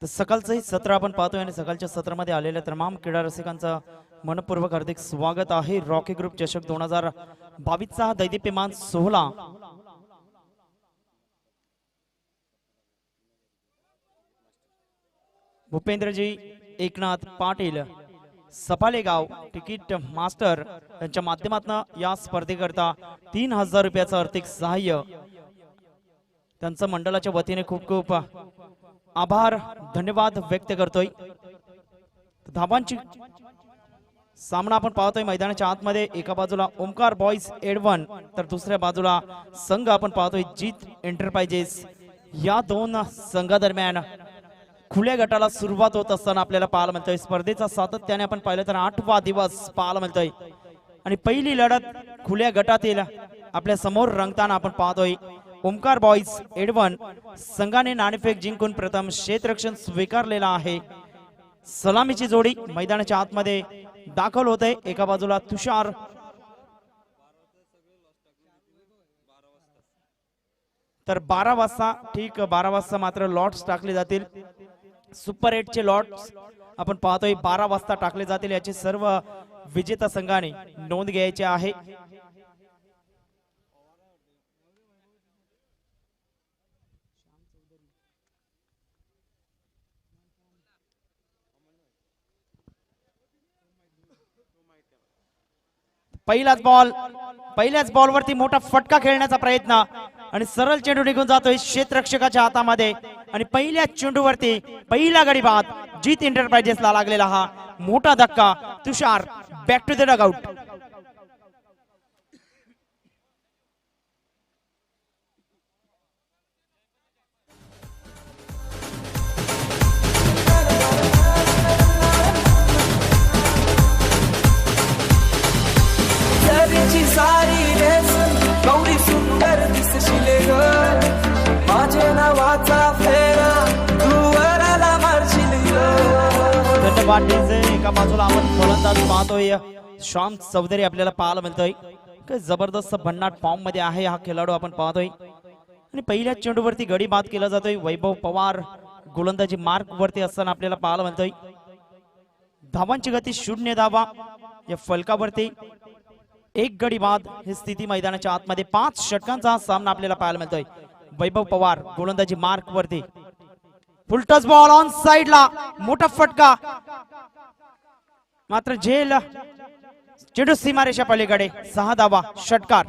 तर सकाळचंही सत्र आपण पाहतोय आणि सकाळच्या सत्रामध्ये आलेल्या तमाम क्रीडा रसिकांचं मनपूर्वक हार्दिक स्वागत आहे। रॉकी ग्रुप चषक 2022चा हा दैदिप्यमान सोहळा भूपेंद्रजी एकनाथ पाटील सपाले गाव तिकीट मास्टर यांच्या माध्यमातून या स्पर्धेकरता 3000 रुपयाचं आर्थिक सहाय्य त्यांचं मंडळाच्या वतीने खूप खूप आभार धन्यवाद व्यक्त करतोय। धावांची सामना आपण पाहतोय मैदानाच्या आतमध्ये एका बाजूला ओमकार बॉयज एडवन तर दुसऱ्या बाजूला संघ आपण पाहतोय जीत एंटरप्राइजेस। या दोन संघादरम्यान खुल्या गटाला सुरुवात होत असताना आपल्याला पाहायला मिळतोय स्पर्धेचा सातत्याने आपण पाहिलं तर 8वा दिवस पाहायला मिळतोय आणि पहिली लढत खुल्या गटातील आपल्या समोर रंगताना आपण पाहतोय ओमकार बॉयज एडवन संघाने नाणेफेक जिंकून प्रथम क्षेत्ररक्षण स्वीकारलेला आहे। सलामीची जोडी मैदानाच्या आतमध्ये दाखल होते। एका बाजूला तुषार तर 12 वाजता ठीक 12 वाजता मात्र लॉट्स टाकले जातील। सुपर 8 चे लॉट्स आपण पाहतोय 12 वाजता टाकले जातील। याची सर्व विजेता संघाने नोंद घ्यायची आहे। पहिल्याच बॉल वरती मोठा फटका खेळण्याचा प्रयत्न आणि सरळ चेंडू निघून जातोय क्षेत्ररक्षकाच्या हातामध्ये आणि पहिल्या चेंडूवरती पहिला गडी बाद जीत एंटरप्राइजेसला लागलेला हा मोठा धक्का। तुषार बॅक टू द डगआउट। सारी रेस गौरी सुंदर दिसशिले ग माझ्या नावाचा फेरा दुवराला मारशील ग। एका बाजूला आपण फलंदाज पाहतोय श्याम चौधरी आपल्याला पाहायला मिळतोय काय जबरदस्त भन्नाट फॉर्म मध्ये आहे हा खेळाडू आपण पाहतोय आणि पहिल्या चेंडूवरती गडी बाद केला जातोय। वैभव पवार गोलंदाजी मार्क वरती असताना आपल्याला पाहायला मिळतोय। धावांची गती 0 धावा या फलकावरती एक गडी बाद ही स्थिती मैदानाच्या आतमध्ये 5 षटकांचा सामना आपल्याला पाहायला मिळतोय। वैभव पवार गोलंदाजी मार्क वरती फुलटॉस बॉल ऑन साइडला मोठा फटका मात्र झेल चेंडू सीमारेषा पलीकडे 6 धावा षटकार।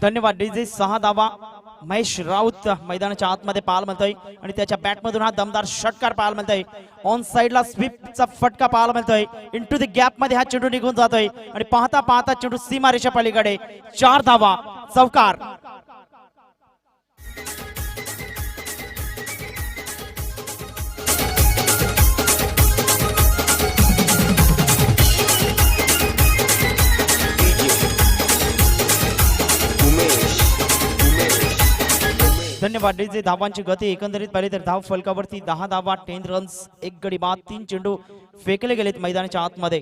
धन्यवाद डीजे। 6 धावा महेश राऊत मैदानाच्या आतमध्ये पाहायला मिळतोय आणि त्याच्या बॅट मधून हा दमदार षटकार पाहायला मिळतोय। ऑन साइडला स्वीपचा फटका पाहायला मिळतोय। इनटू द गॅप मध्ये हा चेंडू निघून जातोय आणि पाहता पाहता चेंडू सीमारेषा पलीकडे 4 धावा चौकार। धन्यवाद डीजे। धावांची गती एकंदरीत पाहिली तर धाव फलकावरती 10 धावा 10 रन्स एक गडी बाद 3 चेंडू फेकले गेलेत मैदानाच्या आतमध्ये।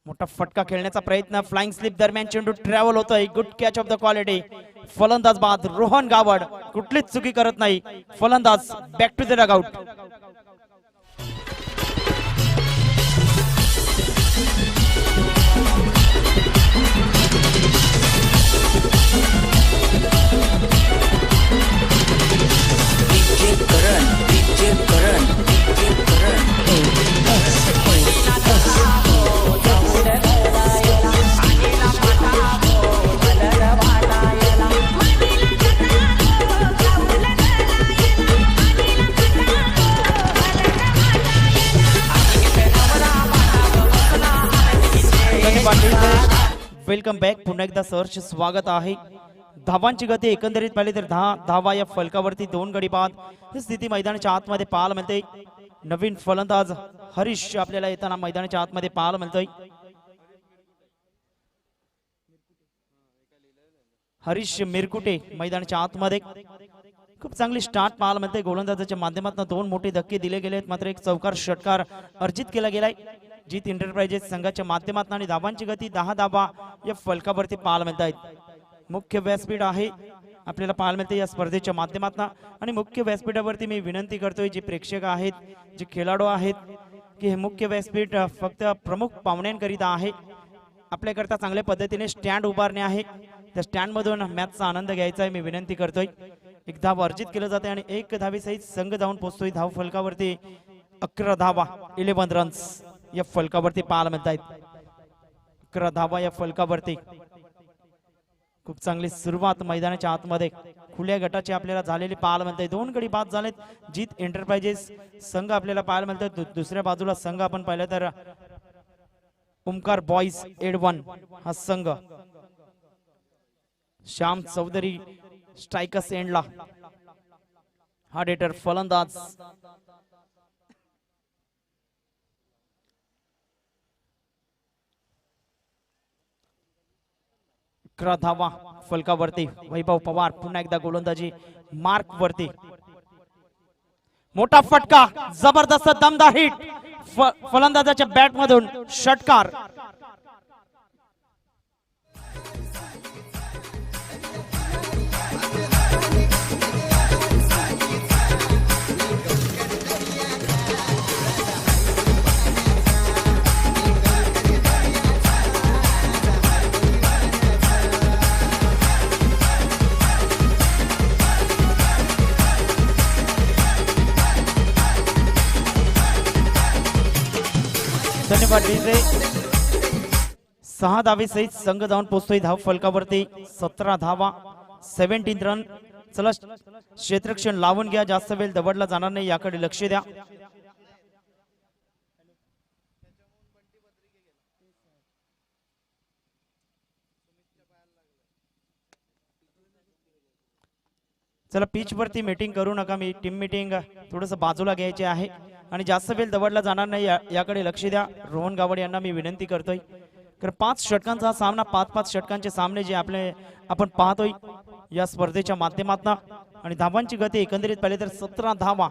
मोठा फटका खेळण्याचा प्रयत्न फ्लाइंग स्लिप दरम्यान चेंडू ट्रॅव्हल होतोय। Good catch of the quality. फलंदाज बाद रोहन गावड कुठलीच चुकी करत नाही। फलंदाज back to the dugout. Welcome back पुन्हा एकदा सहर्ष स्वागत आहे। धावांची गती एकंदरीत पाहिली तर 10 धावा या फलकावरती 2 गडी बाद ही स्थिती मैदानाच्या आतमध्ये पाहायला मिळते। नवीन फलंदाज हरीश आपल्याला येताना मैदानाच्या आतमध्ये पाहायला मिळतोय। हरीश मिरकुटे मैदानाच्या आतमध्ये खूप चांगली स्टार्ट पाहायला मिळते। गोलंदाजाच्या माध्यमातून 2 मोठे धक्के दिले गेले आहेत, मात्र एक चौकार षटकार अर्जित केला गेलाय जीत एंटरप्राइजेस संघाच्या माध्यमातून आणि धावांची गती 10 धावा या फलकावरती पाहायला मिळत आहेत। मुख्य व्यासपीठ आहे आपल्याला पाहायला मिळते या स्पर्धेच्या माध्यमातून आणि मुख्य व्यासपीठावरती मी विनंती करतोय जे प्रेक्षक आहेत जे खेळाडू आहेत की हे मुख्य व्यासपीठ फक्त प्रमुख पाहुण्यांकरिता आहे। आपल्याकरता चांगल्या पद्धतीने स्टँड उभारणे आहे, त्या स्टँड मधून मॅचचा आनंद घ्यायचा आहे मी विनंती करतोय। एक धाव अर्जित केलं जाते आणि 1 धावेसहित संघ जाऊन पोहोचतोय धाव फलकावरती 11 धावा 11 रन्स या फलकावरती पाहायला मिळत आहेत। 11 धावा या फलकावरती खूप चांगली सुरुवात मैदानाच्या आतमध्ये खुल्या गटाची आपल्याला झालेली पाहायला मिळते। 2 गडी बाद झालेत जीत एंटरप्राइजेस संघ आपल्याला पाहायला मिळतोय। दुसऱ्या बाजूला संघ आपण पाहिलं तर ओमकार बॉईज एड1 हा संघ श्याम चौधरी स्ट्रायकर्स एंडला हा डेटर फलंदाज। धावा फलकावरती वैभव पवार पुन्हा एकदा गोलंदाजी मार्क वरती मोठा फटका जबरदस्त दमदार हिट फलंदाजाच्या बॅट मधून षटकार। धन्यवाद डीजे। 6 धावे सहित संघ जाऊन पोहोचतोय धाव फलकावरती 17 धावा 17 रन। चला क्षेत्ररक्षण लावून घ्या, जास्त वेळ दवडला जाणार नाही याकडे लक्ष द्या। चला पिच वरती मीटिंग करू नका, मी टीम मीटिंग थोडस बाजूला घ्यायचे आहे आणि जास्त वेळ दवडला जाणार नाही याकडे लक्ष द्या। रोहन गावडे यांना मी विनंती करतोय कारण 5 षटकांचा सामना 5-5 षटकांचे सामने जे आपण पाहतोय या स्पर्धेच्या माध्यमातून आणि धावांची गती एकंदरीत पाहिले तर 17 धावा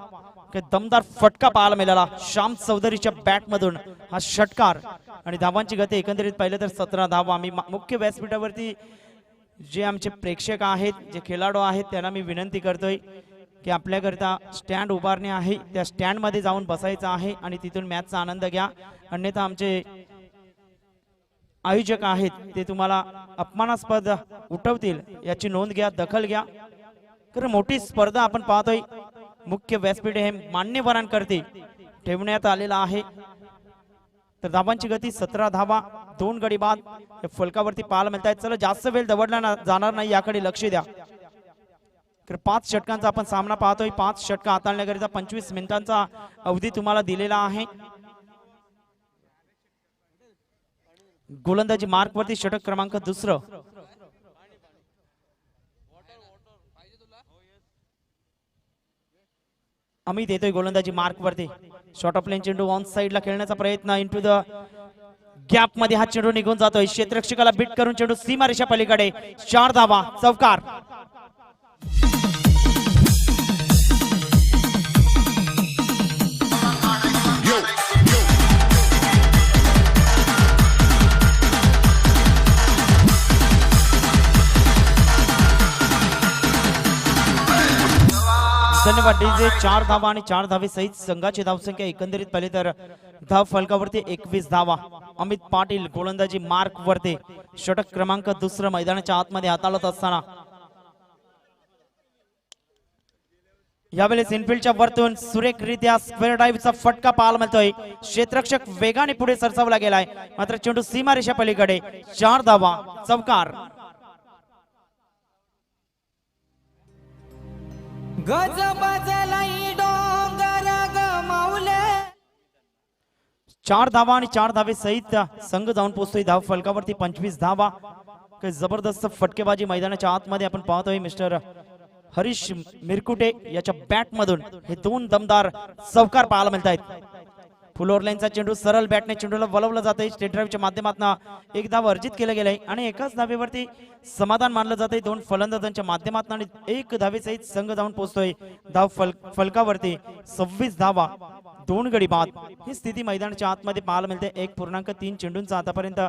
दमदार फटका पाहायला मिळाला श्याम चौधरीच्या बॅट मधून हा षटकार आणि धावांची गती एकंदरीत पाहिले तर 17 धावा। मी मुख्य व्यासपीठावरती जे आमचे प्रेक्षक आहेत जे खेळाडू आहेत त्यांना मी विनंती करतोय की आपल्याकरता स्टँड उभारणे आहे, त्या स्टँड मध्ये जाऊन बसायचं आहे आणि तिथून मॅचचा आनंद घ्या, अन्यथा आमचे आयोजक आहेत ते तुम्हाला अपमानास्पद उठवतील याची नोंद घ्या, दखल घ्या। कारण मोठी स्पर्धा आपण पाहतोय मुख्य व्यासपीठ हे मान्यवरांकरते ठेवण्यात आलेला आहे। तर धावांची गती 17 धावा 2 गडी बाद या फलकावरती पाहायला मिळत आहेत। चला जास्त वेळ दवडला जाणार नाही याकडे लक्ष द्या। 5 षटकांचा आपण सामना पाहतोय, 5 षटक हाताळण्याकरिता 25 मिनिटांचा अवधी तुम्हाला दिलेला आहे। गोलंदाजी मार्क वरती षटक क्रमांक 2 अमित येतोय गोलंदाजी मार्क वरती। शॉर्ट ऑफ लेन चेंडू ऑन साइडला खेळण्याचा प्रयत्न इंटू द गॅप मध्ये हा चेंडू निघून जातोय, क्षेत्ररक्षकाला बीट करून चेंडू सीमारेषा पलीकडे 4 धावा चौकार। धन्यवाद डीजे। 4 धावा आणि 4 धावे सहित संघाची धावसंख्या एकंदरीत पाहिली तर धाव फलकावरती 21 धावा। अमित पाटील गोलंदाजी मार्क वरती षटक क्रमांक 2 मैदानाच्या आतमध्ये हाताळत असताना यावेळेस इनफिल्डच्या वरतून सुरेखरित्या स्क्वेअर ड्राईव्हचा फटका पाहायला मिळतोय, क्षेत्ररक्षक वेगाने पुढे सरसावला गेलाय मात्र चेंडू सीमारेषा पलीकडे 4 धावा चौकार। गजबजलाई डोंगर गमावले 4 धावा आणि 4 धावे सहित संघ जाऊन पोहोचतोय धाव फलकावरती 25 धावा। काही जबरदस्त फटकेबाजी मैदानाच्या आतमध्ये आपण पाहतोय मिस्टर हरीश मिरकुटे याच्या बॅट मधून हे दोन दमदार चौकार पाहायला मिळत आहेत. फुल ओव्हरलाईनचा चेंडू सरळ बॅटने चेंडूला वळवलं जातंय. स्टेट ड्राईव्हच्या माध्यमातून एक धाव अर्जित केलं गेलंय आणि एकाच धावेवरती समाधान मानलं जातंय. दोन फलंदाजांच्या माध्यमातून आणि एक धावेसहित संघ जाऊन पोहोचतोय धाव फलकावरती. 26 धावा 2 गडी बाद ही स्थिती मैदानाच्या आतमध्ये पाहायला मिळते. 1.3 चेंडूंचा आतापर्यंत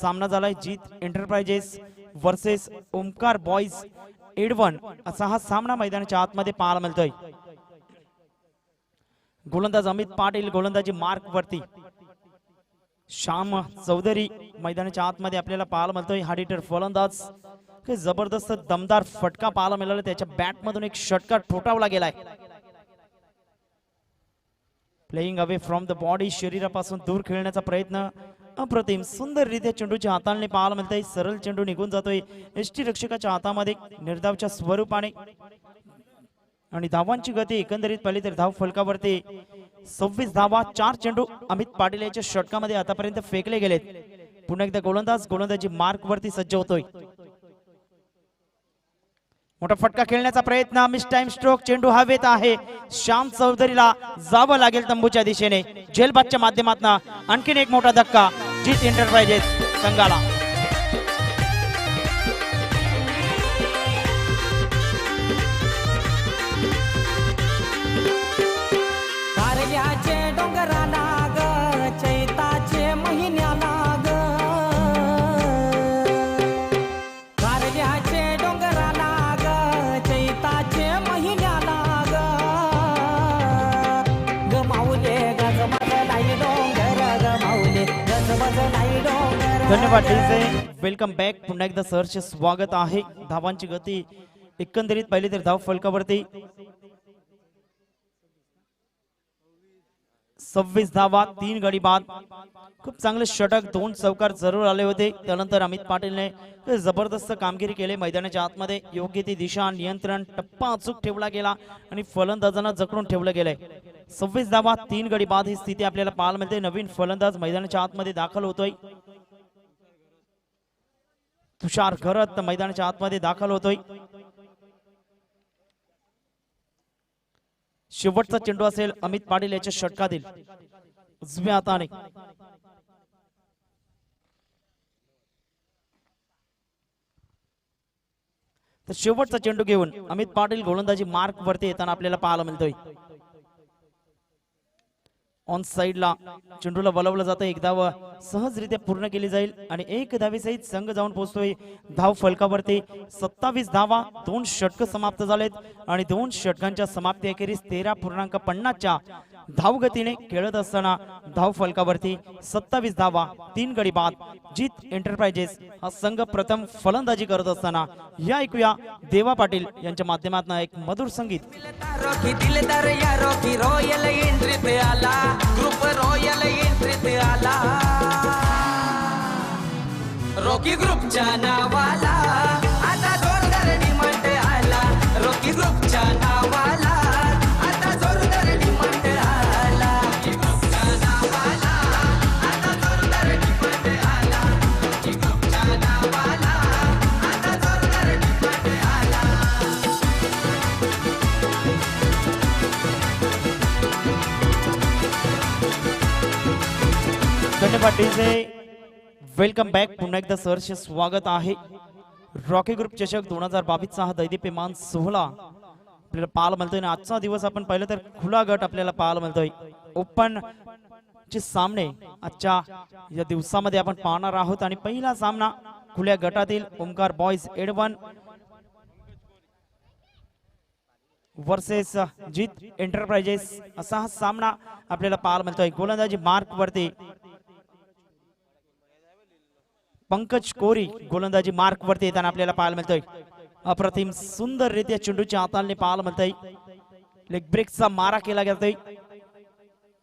सामना झालाय. जीत enterprises versus Omkar boys Edwan असा हा सामना मैदानाच्या आतमध्ये पाहायला मिळतोय. गोलंदाज अमित पाटील गोलंदाजी मार्क वरती. श्याम चौधरी मैदानाच्या आतमध्ये आपल्याला पाहायला मिळतोय. हार्ड फलंदाज काही जबरदस्त दमदार फटका पाहायला मिळाला. त्याच्या बॅट मधून एक षटकार ठोठावला गेलाय. Playing away from the body शरीरापासून दूर खेळण्याचा प्रयत्न अप्रतिम सुंदररित्या चेंडूच्या हाताळणी पाहायला मिळतंय. सरळ चेंडू निघून जातोय एसटी रक्षकाच्या हातामध्ये निर्धावच्या स्वरूपाने आणि धावांची गती एकंदरीत पाहिली तर धाव फलकावरती 26 धावा 4 चेंडू अमित पाटील याच्या षटकामध्ये आतापर्यंत फेकले गेलेत. पुन्हा एकदा गोलंदाजी मार्क वरती सज्ज होतोय. मोठा फटका खेळण्याचा प्रयत्न मिस टाइम स्ट्रोक चेंडू हवेत आहे. श्याम चौधरीला जावं लागेल तंबूच्या दिशेने. जेलबादच्या माध्यमातून आणखीन एक मोठा धक्का जीत एंटरप्राइजेस संघाला. कारल्याचे डोंगराला ग चैताचे महिन्याला ग कारल्याचे डोंगराला ग चैताचे महिन्याला ग गमावले गजबजलाई डोंगर गमावले गजबजलाई डोंगर. धन्यवाद डीजे. Welcome back. पुन्हा एकदा सहर्ष स्वागत आहे. धावांची गती एकंदरीत पाहिली तर धाव फलकावरती 26 धावा 3 गडी बाद. खूप चांगले षटक 2 चौकार जरूर आले होते. त्यानंतर अमित पाटीलने जबरदस्त कामगिरी केली. मैदानाच्या आतमध्ये योग्य ती दिशा नियंत्रण टप्पा अचूक ठेवला गेला आणि फलंदाजांना जखडून ठेवलं गेलंय. 26 धावा 3 गडी बाद ही स्थिती आपल्याला पाहायला मिळते. नवीन फलंदाज मैदानाच्या आतमध्ये दाखल होतोय. तुषार घरत मैदानाच्या आतमध्ये दाखल होतोय. शेवटचा चेंडू असेल अमित पाटील याच्या षटकातील उजव्या हाताने. तर शेवटचा चेंडू घेऊन अमित पाटील गोलंदाजी मार्क वरती येताना आपल्याला पाहायला मिळतोय. ऑन साइडला चेंडूला वळवलं जातं. एक धाव सहजरित्या पूर्ण केली जाईल आणि एक धावेसहित संघ जाऊन पोहोचतोय धाव फलकावरती. 27 धावा 2 षटक समाप्त झालेत आणि 2 षटकांच्या समाप्ती अखेरीस 13.50च्या धावगतीने खेळत असताना धाव फलकावरती 27 धावा 3 गडी बाद. जीत एंटरप्राइजेस हा संघ प्रथम फलंदाजी करत असताना या ऐकूया देवा पाटील यांच्या माध्यमातून एक मधुर संगीत. रॉकी दिलदार या रॉकी रॉयल एंट्रीत आला ग्रुप रॉयल एंट्रीत आला रॉकी ग्रुपच्या नावाला आता जोरदार डिमांड आला रॉकी ग्रुपच्या नावाला आता जोरदार डिमांड आला रॉकी ग्रुपच्या नावाला आता जोरदार डिमांड आला रॉकी ग्रुपच्या नावाला आता जोरदार डिमांड आला. धन्यवाद डीजे. Welcome back. पुन्हा एकदा सहर्ष स्वागत आहे. रॉकी ग्रुप चषक 2022चा हा दैदिप्यमान सोहळा आपल्याला पाहायला मिळतोय. आजचा दिवस आपण पाहिलं तर खुला गट आपल्याला पाहायला मिळतोय. ओपन चे सामने आजच्या या दिवसामध्ये आपण पाहणार आहोत आणि पहिला सामना खुल्या गटातील ओमकार बॉईज एडवन वर्सेस जीत एंटरप्राइजेस असा हा सामना आपल्याला पाहायला मिळतोय. गोलंदाजी मार्क वरती पंकज कोरी गोलंदाजी मार्क वरती येताना आपल्याला पाहायला मिळतोय. अप्रतिम सुंदररित्या चेंडूच्या हाताने पाहायला मिळतोय. लेग ब्रेकचा मारा केला जातोय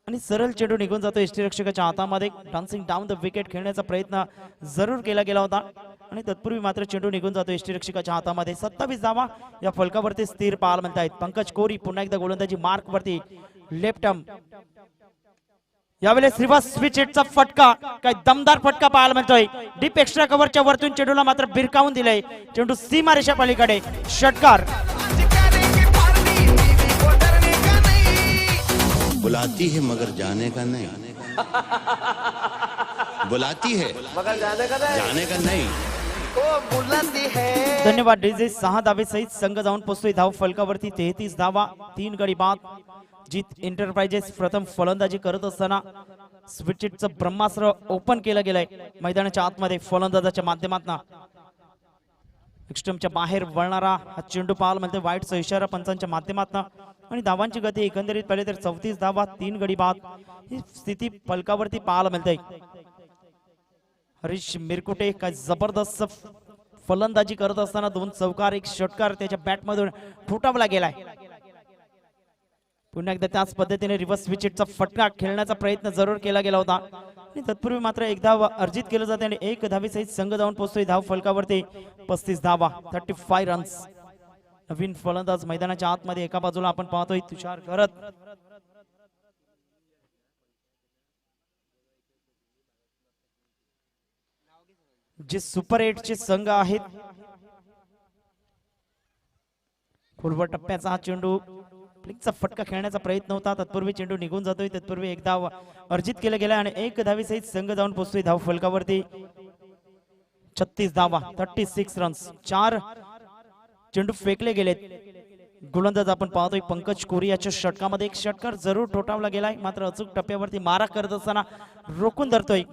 आणि सरळ चेंडू निघून जातो यष्टीरक्षकाच्या हातामध्ये. डान्सिंग डाऊन द विकेट खेळण्याचा प्रयत्न जरूर केला गेला होता आणि तत्पूर्वी मात्र चेंडू निघून जातो यष्टीरक्षकाच्या हातामध्ये. 27 धावा या फलकावरती स्थिर पाहायला मिळत आहेत. पंकज कोरी पुन्हा एकदा गोलंदाजी मार्क वरती लेफ्ट आर्म यावेळेस रिव्हर्स स्विच हिटचा फटका, काय दमदार फटका पाहायला मिळतोय. डीप एक्स्ट्रा कव्हरच्या वरतून चेंडूला मात्र भिरकावून दिलंय. चेंडू सीमारेषा पलीकडे षटकार. बुलाती है मगर जाने का नहीं. बुलाती है मगर जाने का नहीं. धन्यवाद डीजे. 6 धावे सहित संघ जाऊन पोहोचतोय धाव फलकावरती. 33 धावा, 3 गडी बाद. जीत एंटरप्राइजेस प्रथम फलंदाजी करत असताना स्विचचं ब्रह्मास्त्र ओपन केलं गेलंय मैदानाच्या आतमध्ये फलंदाजाच्या माध्यमातून. एक्स्ट्रमच्या बाहेर वळणारा हा चेंडू पाहायला मिळतोय वाईटचा इशारा पंचांच्या माध्यमातून. आणि धावांची गती एकंदरीत पाहिले तर 34 धावा, 3 गडी बाद ही स्थिती फलकावरती पाहायला मिळते. हरीश मिरकुटे काय जबरदस्त फलंदाजी करत असताना 2 चौकार 1 षटकार त्याच्या बॅट मधून ठोठावला गेलाय. पुन्हा एकदा त्याच पद्धतीने रिव्हर्स स्विच हिटचा फटका खेळण्याचा प्रयत्न जरूर केला गेला होता आणि तत्पूर्वी मात्र एक धाव अर्जित केलं जाते आणि 1 धावेसहित संघ जाऊन पोहोचतोय धाव फलकावरती. 35 धावा, 35 रन्स. नवीन फलंदाज मैदानाच्या आतमध्ये एका बाजूला आपण पाहतोय तुषार घरत. जे सुपर 8 चे संघ आहेत. पूर्व टप्प्याचा हा चेंडू फ्लिकचा फटका खेळण्याचा प्रयत्न होता. तत्पूर्वी चेंडू निघून जातोय. तत्पूर्वी एक धाव अर्जित केलं गेलं आणि 1 धावेसहित संघ जाऊन पोहोचतोय धाव फलकावरती. 36 धावा, 36 रन्स. 4 चेंडू फेकले गेलेत. गोलंदाज आपण पाहतोय पंकज कोरियाच्या षटकामध्ये 1 षटकार जरूर ठोठावला गेलाय. मात्र अचूक टप्प्यावरती मारा करत असताना रोखून धरतोय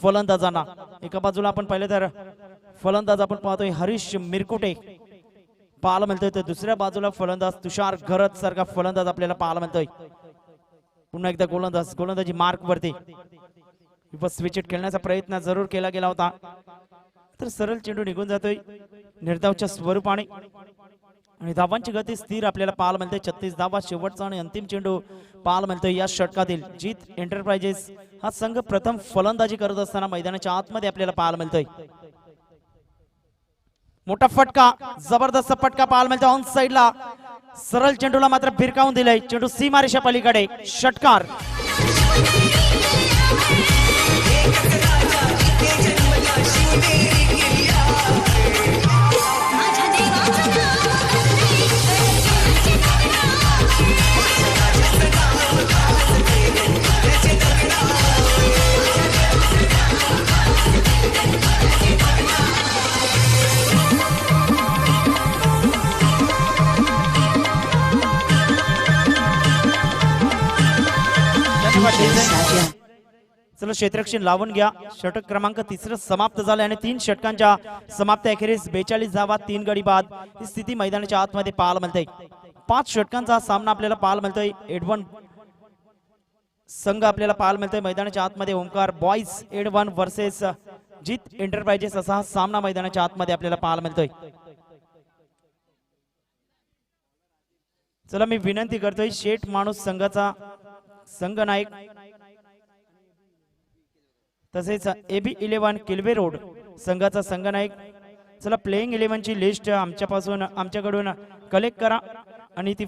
फलंदाजांना. एका बाजूला आपण पाहिलं तर फलंदाज आपण पाहतोय हरीश मिरकुटे पाहायला मिळतोय, तर दुसऱ्या बाजूला फलंदाज तुषार घरत सारखा फलंदाज आपल्याला पाहायला मिळतोय. पुन्हा एकदा गोलंदाजी मार्क वरती स्विच हिट खेळण्याचा प्रयत्न जरूर केला गेला होता, तर सरळ चेंडू निघून जातोय निर्धावच्या स्वरूपाने आणि धावांची गती स्थिर आपल्याला पाहायला मिळते. 36 धावा शेवटचा आणि अंतिम चेंडू पाहायला मिळतोय या षटकातील. जीत एंटरप्राइजेस हा संघ प्रथम फलंदाजी करत असताना मैदानाच्या आतमध्ये आपल्याला पाहायला मिळतोय. मोठा फटका, जबरदस्त फटका पाहायला मिळतोय ऑन साइडला. सरळ चेंडूला मात्र भिरकावून दिलंय. चेंडू सीमारेषा पलीकडे षटकार. चला क्षेत्ररक्षण लावून घ्या. षटक क्रमांक 3 समाप्त झाले आणि 3 षटकांच्या समाप्त अखेरीस 42 धावा 3 गडी बाद ही स्थिती मैदानाच्या आतमध्ये पाहायला मिळते. 5 षटकांचा सामना आपल्याला पाहायला मिळतोय. एडवन संघ आपल्याला पाहायला मिळतोय मैदानाच्या आतमध्ये. ओमकार बॉईज एडवन वर्सेस जीत एंटरप्राइजेस असा हा सामना मैदानाच्या आतमध्ये आपल्याला पाहायला मिळतोय. चला मी विनंती करतोय शेठ माणूस संघाचा संघनायक तसेच AB 11 किल्वे रोड संघाचा संघनायक. चला प्लेइंग 11 ची लिस्ट आमच्याकडून कलेक्ट करा आणि ती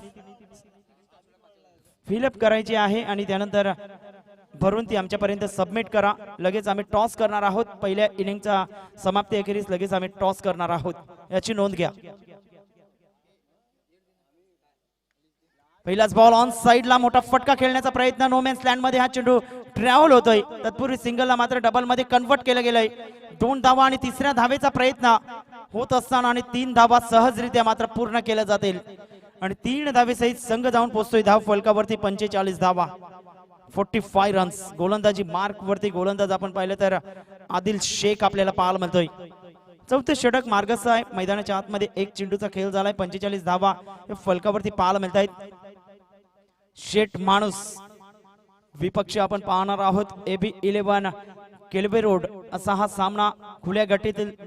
फिलअप करायची आहे आणि त्यानंतर भरून ती आमच्यापर्यंत सबमिट करा. लगेच आम्ही टॉस करणार आहोत. पहिल्या इनिंगचा समाप्ती अखेरीस लगेच आम्ही टॉस करणार आहोत, याची नोंद घ्या. पहिलाच बॉल ऑन साइडला. मोठा फटका खेळण्याचा प्रयत्न. नो मॅन्स लँड मध्ये हा चेंडू ट्रॅव्हल होतोय. तत्पूर्वी सिंगलला मात्र डबल मध्ये कन्वर्ट केलं गेलंय. 2 धावा आणि 3ऱ्या धावेचा प्रयत्न होत असताना आणि 3 धावा सहजरित्या मात्र पूर्ण केल्या जातील आणि 3 धावेसहित संघ जाऊन पोहोचतोय धाव फलकावरती. 45 धावा 45 रन्स. गोलंदाजी मार्क वरती गोलंदाज आपण पाहिलं तर आदिल शेख आपल्याला पाहायला मिळतोय. 4थे षटक मार्गस्थ आहे. मैदानाच्या आतमध्ये 1 चेंडूचा खेळ झालाय. 45 धावा फलकावरती पाहायला मिळत आहेत. शेठ माणूस विपक्ष आपण पाहणार आहोत. AB 11 किल्वे रोड असा हा सामना खुल्या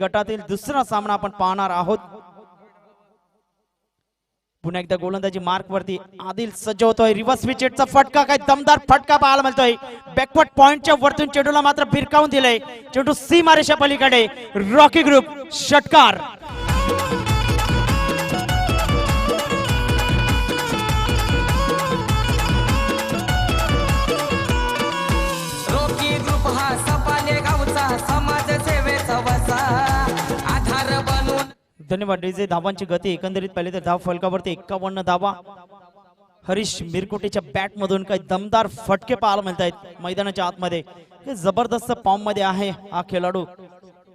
गटातील दुसरा सामना आपण पाहणार आहोत. पुन्हा एकदा गोलंदाजी मार्क वरती आदिल सज्ज होतोय. रिव्हर्स स्विच हिटचा फटका, काय दमदार फटका पाहायला मिळतोय. बॅकवर्ड पॉइंटच्या वरतून चेंडूला मात्र भिरकावून दिलंय. चेंडू सीमारेषा पलीकडे रॉकी ग्रुप षटकार. धन्यवाद डीजे. धावांची गती एकंदरीत पाहिली तर धाव फलकावरती 51 धावा. हरीश मिरकुटेच्या बॅट मधून काही दमदार फटके पाहायला मिळत आहेत मैदानाच्या आतमध्ये. जबरदस्त फॉर्म मध्ये आहे हा खेळाडू.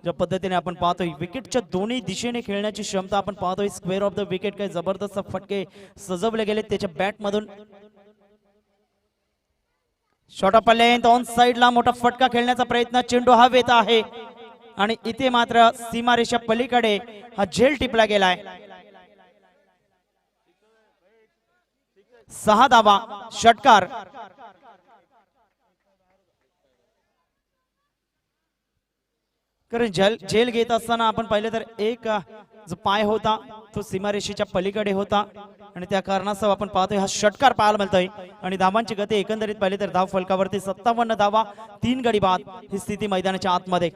ज्या पद्धतीने आपण पाहतोय विकेटच्या दोन्ही दिशेने खेळण्याची क्षमता आपण पाहतोय. स्क्वेअर ऑफ द विकेट काही जबरदस्त फटके सजवले गेले त्याच्या बॅट मधून. शॉर्ट ऑफ लेंथ ऑन साइडला मोठा फटका खेळण्याचा प्रयत्न. चेंडू हवेत आहे आणि इथे मात्र सीमारेषा पलीकडे हा झेल टिपला गेलाय. 6 धावा षटकार. कारण झेल घेत असताना आपण पाहिलं तर एक जो पाय होता तो सीमारेषेच्या पलीकडे होता आणि त्या कारणास्तव आपण पाहतोय हा षटकार पाहायला मिळतोय. आणि धावांची गती एकंदरीत पाहिली तर धाव फलकावरती 57 धावा 3 गडी बाद ही स्थिती मैदानाच्या आतमध्ये.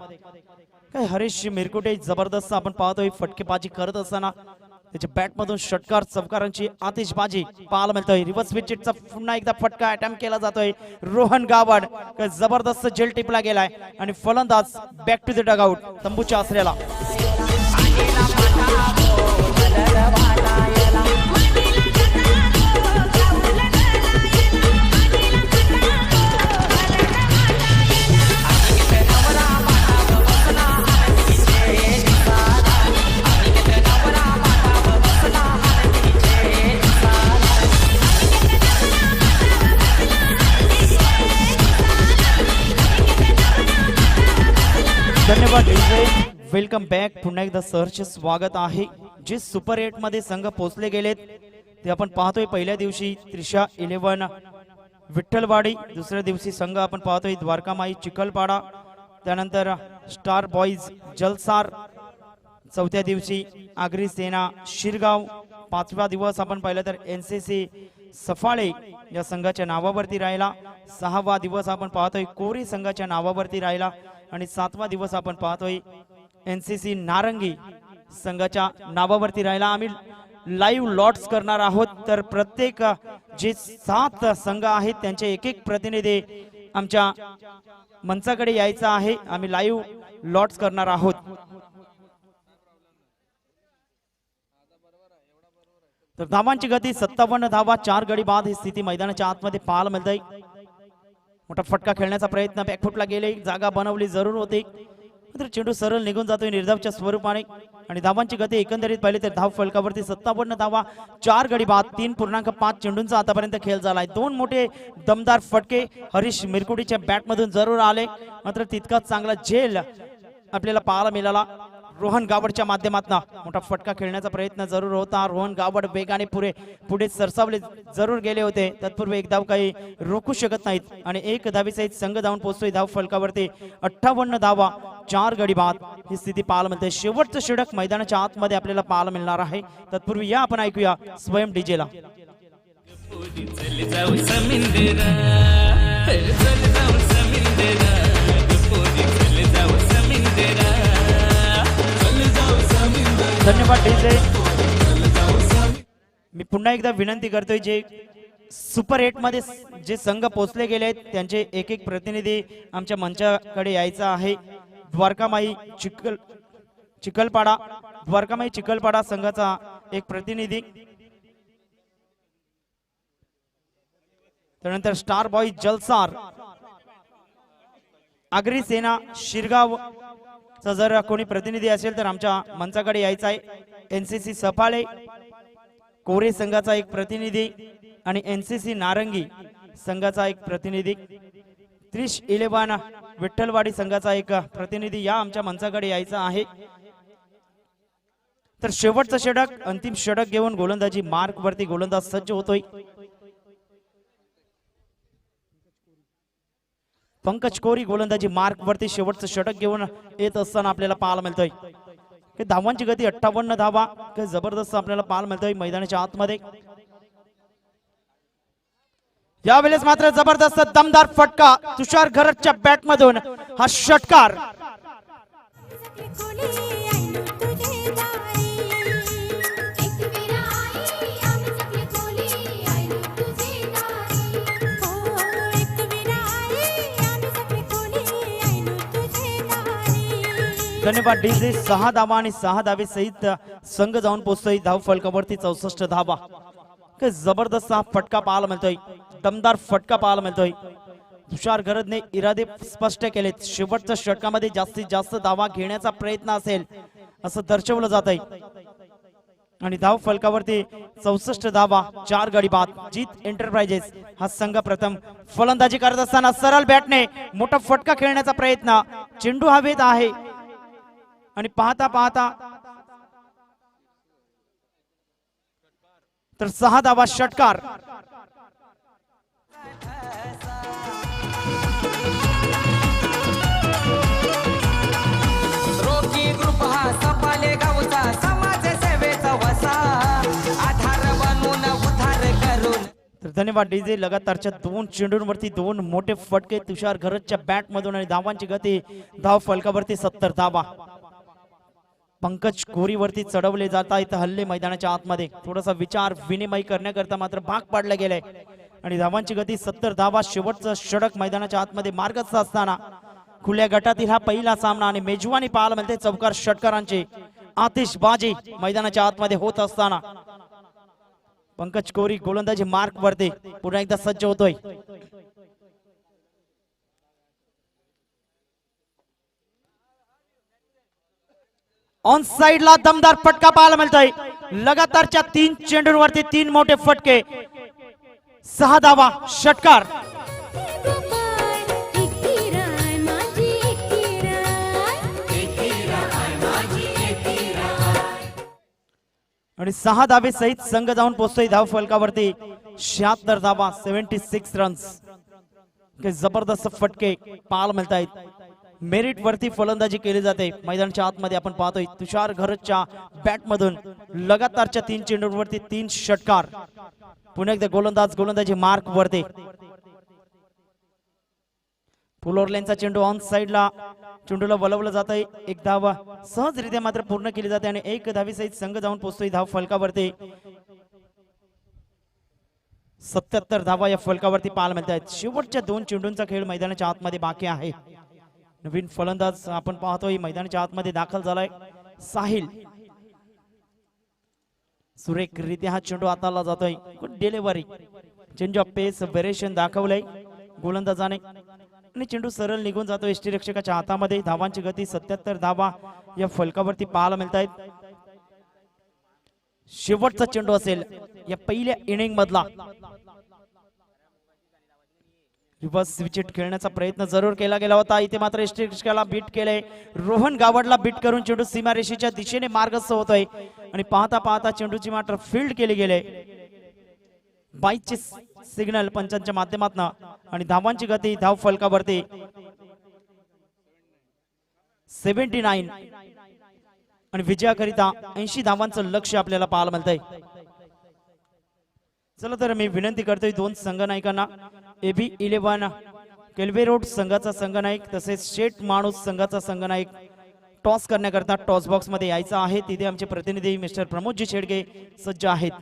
काय हरीश मिरकुटे जबरदस्त आपण पाहतोय फटकेबाजी करत असताना त्याच्या बॅट मधून षटकार चौकारांची आतिषबाजी पाहायला मिळतोय. रिव्हर्स विकेटचा पुन्हा एकदा फटका अटेम्प्ट केला जातोय. रोहन गावड काय जबरदस्त झेल टिपला गेलाय आणि फलंदाज बॅक टू द डगआउट तंबूच्या आसऱ्याला. धन्यवाद. Welcome back. पुन्हा एकदा सरचे स्वागत आहे. जे सुपर 8 मध्ये संघ पोहोचले गेलेत ते आपण पाहतोय. पहिल्या दिवशी त्रिशा 11 विठ्ठलवाडी, दुसऱ्या दिवशी संघ आपण पाहतोय द्वारकामाई चिखलपाडा, त्यानंतर स्टार बॉईज जलसार, चौथ्या दिवशी आगरी सेना शिरगाव, पाचवा दिवस आपण पाहिलं तर NCC सफाळे या संघाच्या नावावरती राहिला, 6वा दिवस आपण पाहतोय कोरी संघाच्या नावावरती राहिला आणि 7वा दिवस आपण पाहतोय NCC नारंगी संघाच्या नावावरती राहिला. आम्ही लाईव्ह लॉट्स करणार आहोत तर प्रत्येक जे 7 संघ आहेत त्यांचे एक एक प्रतिनिधी आमच्या मंचाकडे यायचा आहे. आम्ही लाईव्ह लॉट्स करणार आहोत. तर धावांची गती 57 धावा 4 गडी बाद ही स्थिती मैदानाच्या आतमध्ये पाहायला मिळते. मोठा फटका खेळण्याचा प्रयत्न बॅकफुटला गेले, जागा बनवली जरूर होती, मात्र चेंडू सरळ निघून जातोय निर्धावच्या स्वरूपाने. आणि धावांची गती एकंदरीत पाहिली तर धाव फलकावरती 57 धावा 4 गडी बाद 3.5 चेंडूंचा आतापर्यंत खेळ झालाय. 2 मोठे दमदार फटके हरीश मिरकुटीच्या बॅट मधून जरूर आले, मात्र तितकाच चांगला झेल आपल्याला पाहायला मिळाला. रोहन गावडच्या माध्यमातून मोठा फटका खेळण्याचा प्रयत्न जरूर होता. रोहन गावड वेगाने पुढे सरसावले जरूर गेले होते, तत्पूर्वी एक धाव काही रोखू शकत नाहीत आणि 1 धावेसहित संघ धावून पोहोचतोय. धाव फलकावरती 58 धावा 4 गडी बाद ही स्थिती पाहायला मिळते. शेवटचं षटक मैदानाच्या आतमध्ये आपल्याला पाहायला मिळणार आहे. तत्पूर्वी या आपण ऐकूया स्वयं डीजेला. धन्यवाद डीजे. मी पुन्हा एकदा विनंती करतोय जे सुपर 8 मध्ये जे संघ पोहोचले गेले आहेत त्यांचे एक एक प्रतिनिधी आमच्या मंचाकडे यायचा आहे. द्वारकामाई चिखलपाडा संघाचा एक प्रतिनिधी, त्यानंतर स्टार बॉईज जलसार, आगरी सेना शिरगाव जर कोणी प्रतिनिधी असेल तर आमच्या मंचाकडे यायचा आहे. NCC सफाळे कोरे संघाचा एक प्रतिनिधी आणि NCC नारंगी संघाचा एक प्रतिनिधी, त्रिश 11 विठ्ठलवाडी संघाचा एक प्रतिनिधी या आमच्या मंचाकडे यायचा आहे. तर शेवटचं षटक, अंतिम षटक घेऊन गोलंदाजी मार्क वरती गोलंदाज सज्ज होतोय. पंकज कोरी गोलंदाजी मार्क वरती शेवटचं षटक घेऊन येत असताना आपल्याला पाहायला मिळतोय. धावांची गती 58 धावा काही जबरदस्त आपल्याला पाहायला मिळतोय मैदानाच्या आतमध्ये. यावेळेस मात्र जबरदस्त दमदार फटका तुषार घरतच्या बॅट मधून हा षटकार. धन्यवाद डीजे. 6 धावा आणि 6 धावे सहित संघ जाऊन पोहोचतोय धाव फलकावरती 64 धावा. काय जबरदस्त हा फटका पाहायला मिळतोय, दमदार फटका पाहायला मिळतोय. तुषार घरतने इरादे स्पष्ट केलेत. शेवटच्या षटकामध्ये जास्तीत जास्त धावा घेण्याचा प्रयत्न असेल असं दर्शवलं जात आहे आणि धाव फलकावरती 64 धावा, 4 गडी बाद. जीत एंटरप्राइजेस हा संघ प्रथम फलंदाजी करत असताना सरळ बॅटने मोठा फटका खेळण्याचा प्रयत्न. चेंडू हवेत आहे आणि पाहता पाहता तर 6 धावा, षटकार. रोकी ग्रुप हा सपाले गावचा समाज सेवेचा वसा आधार बनून उधार करून. तर धन्यवाद डीजे. लगातारच्या 2 चेंडूंवरती 2 मोठे फटके तुषार घरतच्या बॅट मधून आणि धावांची गती धाव फलकावरती 70 धावा. पंकज कोरीवरती चढवले जात आहेत हल्ले मैदानाच्या आतमध्ये. थोडासा विचार विनिमय करण्याकरता मात्र भाग पाडला गेलाय आणि धावांची गती 70 धावा. शेवटचं षटक मैदानाच्या आतमध्ये मार्गस्थ असताना खुल्या गटातील हा पहिला सामना आणि मेजवानी पाहायला मिळते चौकार षटकारांची आतिषबाजी मैदानाच्या आतमध्ये होत असताना पंकज कोरी गोलंदाजी मार्क वरती पुन्हा एकदा सज्ज होतोय. ऑन साइडला दमदार फटका पाहायला मिळतोय. लगातारच्या 3 चेंडूंवरती 3 मोठे फटके, 6 धावा, षटकार. आणि 6 धावे सहित संघ जाऊन पोहोचतोय धाव फलकावरती 76 धावा, 76 रन्स. जबरदस्त फटके पाहायला मिळत आहेत. मेरिट वरती फलंदाजी केली जाते मैदानाच्या आतमध्ये. आपण पाहतोय तुषार घरतच्या बॅट मधून लगातारच्या 3 चेंडूंवरती 3 षटकार. पुन्हा एकदा गोलंदाजी मार्क वरती. फुलोरलेनचा चेंडू ऑन साइडला चेंडूला वळवलं जात आहे. एक धाव सहजरित्या मात्र पूर्ण केली जाते आणि 1 धावी सहित संघ जाऊन पोहोचतोय धाव फलकावरती 77 धावा या फलकावरती पाहायला मिळत आहेत. शेवटच्या 2 चेंडूंचा खेळ मैदानाच्या आतमध्ये बाकी आहे. नवीन फलंदाज आपण पाहतोय मैदानाच्या आतमध्ये दाखल झालाय साहिल. सुरेखरित्या हा चेंडू हाताळला जातोय. Good delivery. Change of pace variation दाखवलंय गोलंदाजाने आणि चेंडू सरळ निघून जातो यष्टीरक्षकाच्या हातामध्ये. धावांची गती 77 धावा या फलकावरती पाहायला मिळत आहेत. शेवटचा चेंडू असेल या पहिल्या इनिंग मधला. रिव्हर्स विकेट खेळण्याचा प्रयत्न जरूर केला गेला होता. इथे मात्र यष्टीरक्षकाला बीट केले. रोहन गावडला बीट करून चेंडू सीमारेषेच्या दिशेने मार्गस्थ होतोय आणि पाहता पाहता चेंडूची मात्र फील्ड केली गेले. 22 सिग्नल पंचांच्या माध्यमातून आणि धावांची गती धाव फलकावरती 79 आणि विजयाकरिता 80 धावांचं लक्ष आपल्याला पाहायला मिळतंय. चला तर मी विनंती करतोय 2 संघनायकांना. AB 11 केल्वे रोड संघाचा संघनायक तसेच शेठ माणूस संघाचा संघनायक टॉस करण्याकरता टॉस बॉक्स मध्ये यायचं आहे. तिथे आमचे प्रतिनिधी मिस्टर प्रमोदजी शेडगे सज्ज आहेत.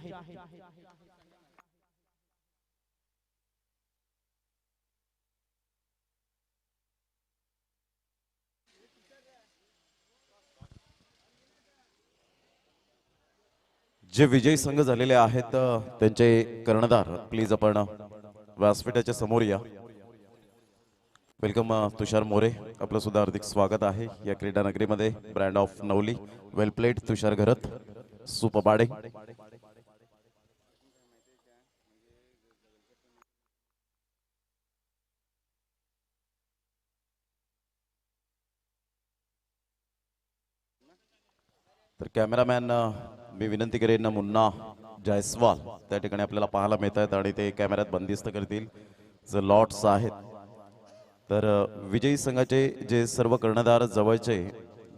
जे विजयी संघ झालेले आहेत त्यांचे कर्णधार प्लीज आपण व्यासपीठाच्या समोर या. वेलकम तुषार मोरे, आपलं सुद्धा हार्दिक स्वागत आहे या क्रीडा नगरीमध्ये. Brand of Navali, well played Tushar Gharat, Supbade. तर कॅमेरामॅन मी विनंती करेन मुन्ना जायस्वाल त्या ठिकाणी आपल्याला पाहायला मिळत आहेत आणि ते कॅमेऱ्यात बंदिस्त करतील. जे लॉट्स आहेत तर विजयी संघाचे जे सर्व कर्णधार जवळचे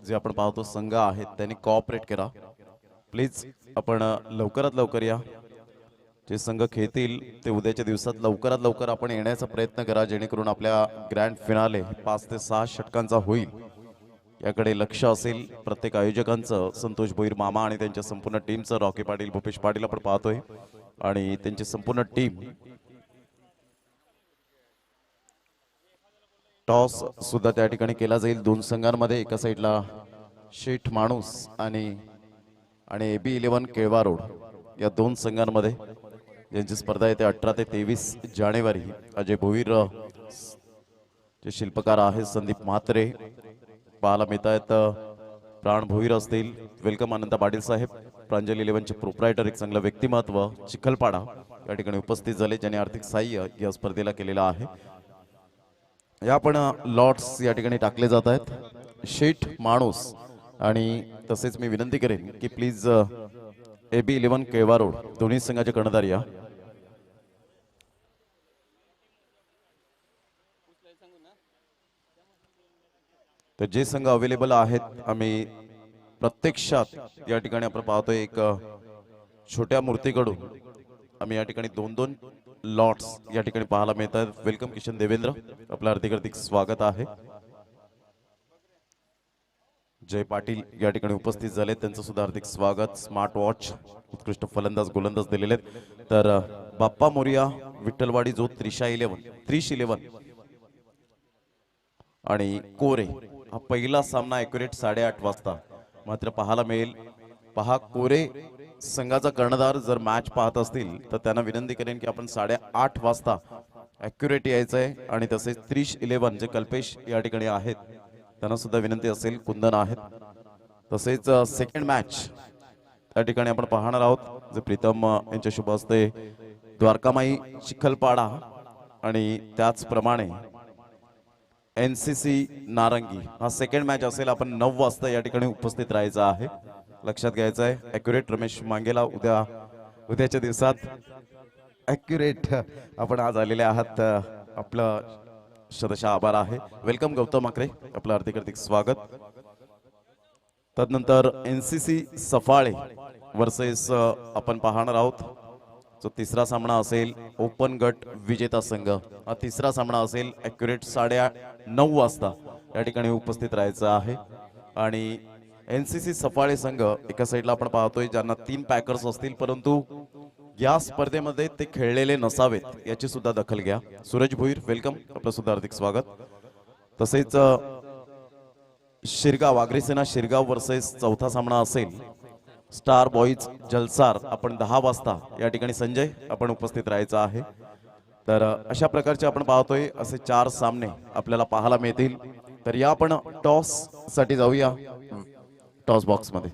जे आपण पाहतो संघ आहेत त्यांनी कोऑपरेट करा प्लीज. आपण लवकरात लवकर या. जे संघ खेळतील ते उद्याच्या दिवसात लवकरात लवकर आपण येण्याचा प्रयत्न करा जेणेकरून आपल्या ग्रँड फिनाले 5 ते 6 षटकांचा होईल याकडे लक्ष असेल प्रत्येक आयोजकांचं. संतोष भोईर मामा आणि त्यांच्या संपूर्ण टीमचं, रॉकी पाटील, भूपेश पाटील आपण पाहतोय आणि त्यांची संपूर्ण टीम. टॉस सुद्धा त्या ठिकाणी केला जाईल 2 संघांमध्ये. एका साईडला शेठ माणूस आणि AB11 केळवा रोड या दोन संघांमध्ये यांची स्पर्धा येते 18 ते 23 जानेवारी. अजय भोईर जे शिल्पकार आहेत संदीप म्हात्रे पाहायला मिळत आहेत. प्राण भोईर असतील, वेलकम अनंता पाटील साहेब, प्रांजल 11 चे प्रोप्रायटर, एक चांगलं व्यक्तिमत्व चिखलपाडा या ठिकाणी उपस्थित झाले ज्यांनी आर्थिक सहाय्य या स्पर्धेला केलेलं आहे. या पण लॉट्स या ठिकाणी टाकले जात आहेत. शेठ माणूस आणि तसेच मी विनंती करेन की प्लीज AB11 केळवा रोड दोन्ही संघाचे कर्णधार या. तर जे संघ अवेलेबल आहेत आम्ही प्रत्यक्षात या ठिकाणी आपण पाहतोय एक छोट्या मूर्तीकडून आम्ही या ठिकाणी 2-2 लॉट्स या ठिकाणी पाहायला मिळतात. वेलकम किशन देवेंद्र, आपलं हार्दिक स्वागत आहे. जय पाटील या ठिकाणी उपस्थित झाले, त्यांचं सुद्धा हार्दिक स्वागत. स्मार्ट वॉच, उत्कृष्ट फलंदाज गोलंदाज दिलेले आहेत. तर बाप्पा मोरिया विठ्ठलवाडी जो त्रिश 11 आणि कोरे हा पहिला सामना ॲक्युरेट 8:30 वाजता मात्र पाहायला मिळेल. पहा, कोरे संघाचा कर्णधार जर मॅच पाहत असतील तर त्यांना विनंती करेन की आपण 8:30 वाजता ॲक्युरेट यायचं आहे. आणि तसेच त्रिश 11 जे कल्पेश या ठिकाणी आहेत त्यांना सुद्धा विनंती असेल, कुंदन आहेत. तसेच सेकंड मॅच त्या ठिकाणी आपण पाहणार आहोत जे प्रीतम यांच्या शुभ हस्ते द्वारकामाई चिखलपाडा आणि त्याचप्रमाणे NCC नारंगी हा सेकंड मॅच असेल. आपण 9 वाजता या ठिकाणी उपस्थित राहायचं आहे, लक्षात घ्यायचं आहे. ॲक्युरेट रमेश मांगेला उद्याच्या दिवसात ॲक्युरेट आपण आज आलेले आहात, आपलं शतशः आभार आहे. वेलकम गौतम अकरे, आपलं हार्दिक स्वागत. तदनंतर NCC सफाळे वर्सेस आपण पाहणार आहोत जो तिसरा सामना असेल ओपन गट विजेता संघ. हा तिसरा सामना असेल ॲक्युरेट 9:30 वाजता या ठिकाणी उपस्थित राहायचं आहे. आणि NCC सफाळे संघ एका साईडला आपण पाहतोय ज्यांना 3 पॅकर्स असतील परंतु या स्पर्धेमध्ये ते खेळलेले नसावेत याची सुद्धा दखल घ्या. सूरज भोईर वेलकम, आपलं सुद्धा हार्दिक स्वागत. तसेच शिरगाव अग्रेसेना शिरगाव वर्सेस चौथा सामना असेल स्टार बॉईज जलसार. आपण 10 वाजता या ठिकाणी संजय आपण उपस्थित राहायचं आहे. तर अशा प्रकारचे आपण पाहतोय असे 4 सामने आपल्याला पाहायला मिळतील. तर या आपण टॉस साठी जाऊया टॉस बॉक्स मध्ये.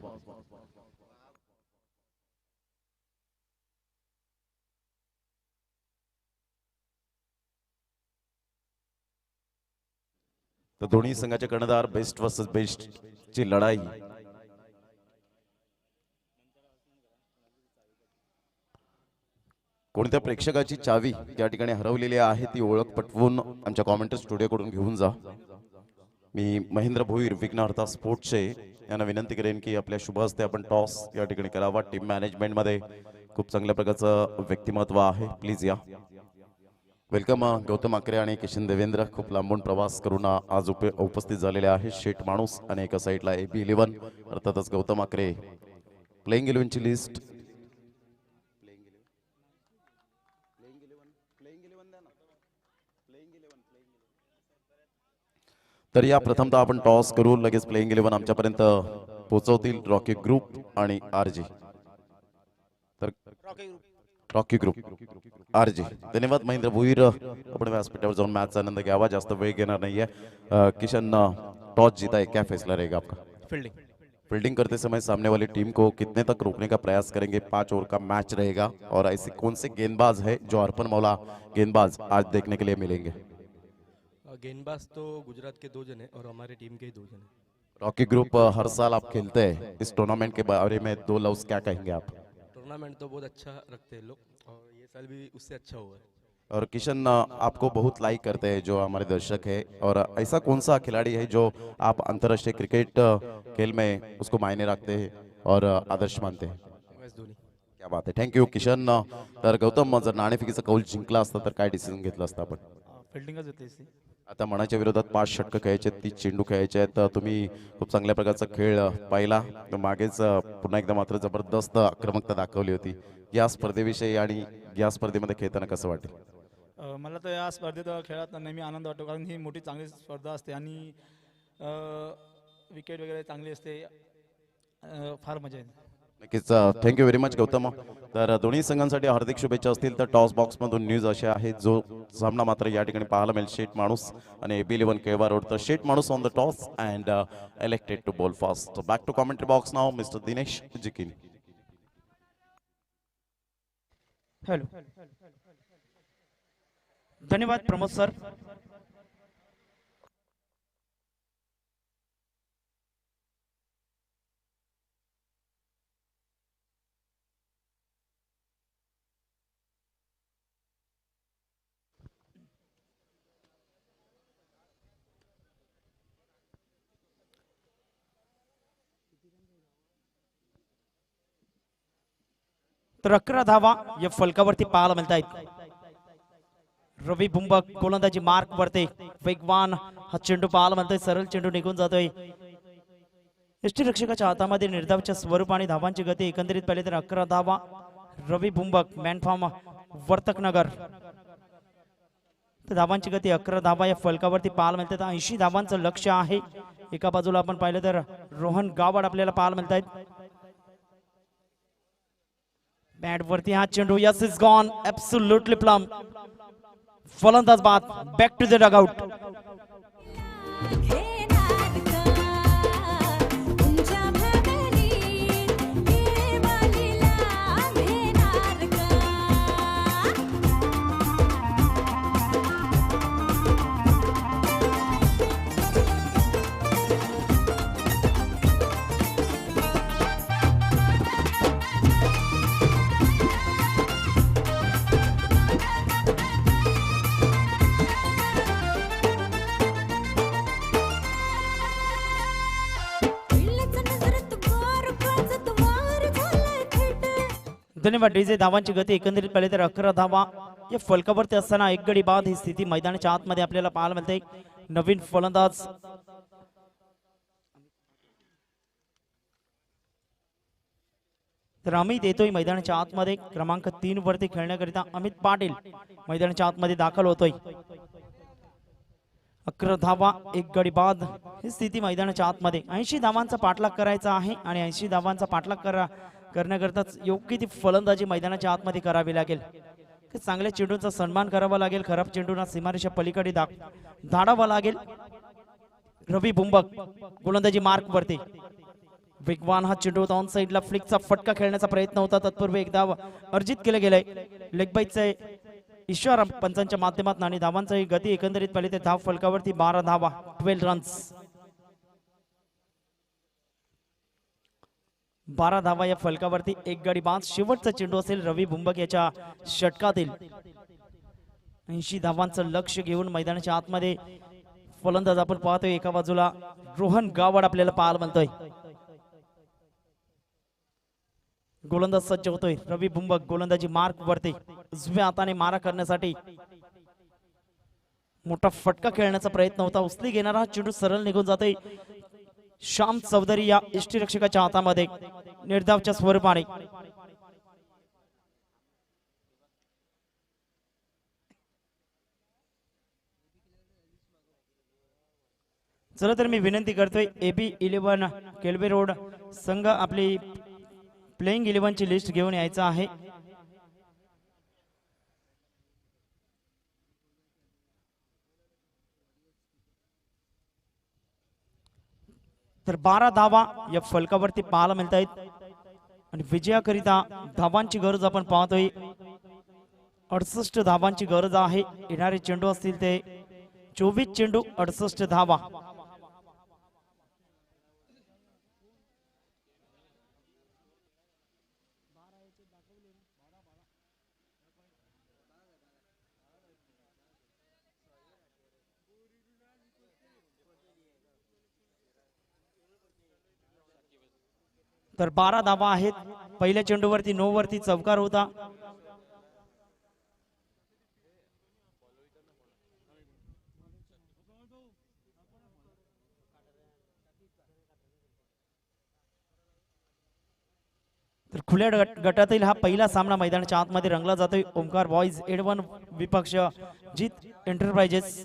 तर दोन्ही संघाचे कर्णधार बेस्ट वर्सेस बेस्ट ची लढाई. कोणत्या प्रेक्षकाची चावी या ठिकाणी हरवलेली आहे ती ओळख पटवून आमच्या कॉमेंटर स्टुडिओकडून घेऊन जा. मी महेंद्र भोईर विघ्नहर्ता स्पोर्ट्सचे यांना विनंती करेन की आपल्या शुभ हस्ते आपण टॉस या ठिकाणी करावा. टीम मॅनेजमेंट मध्ये खूप चांगल्या प्रकारचं व्यक्तिमत्व आहे, प्लीज या. वेलकम गौतम अकरे आणि किशन देवेंद्र, खूप लांबून प्रवास करून आज उपस्थित झालेले आहे. शेठ माणूस आणि एका साईडला AB11 अर्थातच गौतम अकरे. प्लेइंग 11 ची लिस्ट तर या प्रथमतः आपण टॉस करू, लगेच प्लेइंग 11 आमच्यापर्यंत पोहोचवतील रॉकी ग्रुप आणि RG. तर रॉकी ग्रुप RG. धन्यवाद महेंद्र भोईर, आपण व्यासपीठावर जाऊन मॅचचा आनंद घ्यावा, जास्त वेळ घेणार नाहीये. किशन, टॉस जीता है, क्या फैसला रहेगा आपका? फील्डिंग करते समय सामने वाली टीम को कितने तक रोकने का प्रयास करेंगे? 5 ओवर का मैच रहेगा और ऐसे कौन से गेंदबाज है जो अर्पण मौला गेंदबाज आज देखने के लिए मिलेंगे? गेंदबाज तो गुजरात के 2 जन हैं और हमारे टीम के ही 2 जन हैं. रॉकी ग्रुप हर साल आप खेलते हैं, इस टूर्नामेंट के बारे में 2 लफ्ज क्या कहेंगे आप? टूर्नामेंट तो बहुत अच्छा रखते हैं लोग और ये साल भी उससे अच्छा हुआ है. और किशन, आपको बहुत लाइक करते हैं जो हमारे दर्शक है, और ऐसा कौन सा खिलाड़ी है जो आप अंतर्राष्ट्रीय क्रिकेट खेल में उसको मायने रखते हैं और आदर्श मानते हैं? MS धोनी. क्या बात आहे, थँक्यू किशन. तर गौतम, जर नाणेफेकीचा कौल जिंकला असता तर काय डिसिजन घेतला असता आपण? फिल्डिंगच घेतली असती. आता मनाच्या विरोधात 5 षटकं खेळायचे, 30 चेंडू खेळायचे आहेत. तुम्ही खूप चांगल्या प्रकारचा खेळ पाहिला, मागेच पुन्हा एकदा मात्र जबरदस्त आक्रमकता दाखवली होती. या स्पर्धेविषयी आणि या स्पर्धेमध्ये खेळताना कसं वाटेल? मला तर या स्पर्धेत खेळात नेहमी आनंद वाटतो, कारण ही मोठी चांगली स्पर्धा असते आणि विकेट वगैरे चांगली असते, फार मजा येते. नक्कीच थँक्यू व्हेरी मच गौतम. तर दोन्ही संघांसाठी हार्दिक शुभेच्छा असतील. तर टॉस बॉक्समधून न्यूज अशी आहे, जो सामना मात्र या ठिकाणी पाहायला मिळेल शेट माणूस आणि AB11 केवा रोड. तर शेट माणूस on the toss and elected to bowl first. Back to commentary box नाव मिस्टर दिनेश जिकिन. हॅलो, धन्यवाद प्रमोद सर. तर 11 धावा या फलकावरती पाहायला मिळत आहेत. रवी बुंबक गोलंदाजी मार्क वरते वेगवान हा चेंडू पाहायला मिळतोय. सरळ चेंडू निघून जातोय. यष्टीरक्षकाच्या हातामध्ये निर्धावच्या स्वरूप आणि धावांची गती एकंदरीत पाहिले तर 11 धावा. रवी बुंबक मॅनफॉर्म वर्तकनगर. तर धावांची गती 11 धावा या फलकावरती पाहायला मिळते. 80 धावांचं लक्ष्य आहे. एका बाजूला आपण पाहिलं तर रोहन गावड आपल्याला पाहायला मिळत आहेत. बॅट वरती हा चेंडू, yes is gone, absolutely plum. फलंदाज बाद, बॅक टू द डगआउट. धन्यवाद डीजे. धावांची गती एकंदरीत पाहिले तर 11 धावा या फलकावरती असताना एक गडी बाद ही स्थिती मैदानाच्या आतमध्ये आपल्याला पाहायला मिळते. नवीन फलंदाज तर अमित येतोय मैदानाच्या आतमध्ये. क्रमांक 3 वरती खेळण्याकरिता अमित पाटील मैदानाच्या आतमध्ये दाखल होतोय. 11 धावा एक गडी बाद ही स्थिती मैदानाच्या आतमध्ये. 80 धावांचा पाठलाग करायचा आहे आणि 80 धावांचा पाठलाग करण्याकरताच योग्य ती फलंदाजी मैदानाच्या आतमध्ये करावी लागेल. चांगल्या चेंडूंचा सन्मान करावा लागेल. खराब चेंडूंना सीमारेषा पलीकडे धाडावा लागेल. रवी बुंबक गोलंदाजी मार्क वरती. वेगवान हा चेंडू होता. ऑन साइडला फ्लिकचा फटका खेळण्याचा प्रयत्न होता. तत्पूर्वी एक धाव अर्जित केले गेले. लेग बाईटचा इशारा पंचांच्या माध्यमातून आणि धावांची गती एकंदरीत पाहिली तर धाव फलकावरती 12 धावा, 12 रन्स. 12 धावा या फलकावरती एक गडी बाद. शेवटचा चेंडू असेल रवी बुंबक याच्या षटकातील. 80 धावांचं लक्ष घेऊन मैदानाच्या आतमध्ये फलंदाज आपण पाहतोय. एका बाजूला रोहन गावड आपल्याला पाहायला मिळतोय. गोलंदाज सज्ज होतोय. रवी बुंबक गोलंदाजी मार्क वरती. उजव्या हाताने मारा करण्यासाठी मोठा फटका खेळण्याचा प्रयत्न होता. उचली घेणारा हा चेंडू सरळ निघून जातोय. श्याम चौधरी या यष्टीरक्षकाच्या हातामध्ये निर्धावच्या स्वरूपाने. चला तर मी विनंती करतोय AB11 केल्वे रोड संघ आपली प्लेइंग 11 ची लिस्ट घेऊन यायचं आहे. तर 12 धावा या फलकावरती पाहायला मिळत आहेत आणि विजयाकरिता धावांची गरज आपण पाहतोय. 68 धावांची गरज आहे. येणारे चेंडू असतील ते 24 चेंडू 68 धावा. तर 12 धावा आहेत. पहिल्या चेंडूवरती 9 वरती चौकार होता. तर खुल्या गटातील हा पहिला सामना मैदानाच्या आतमध्ये रंगला जातोय. ओमकार बॉयज एडवन विपक्ष जीत एंटरप्राइजेस.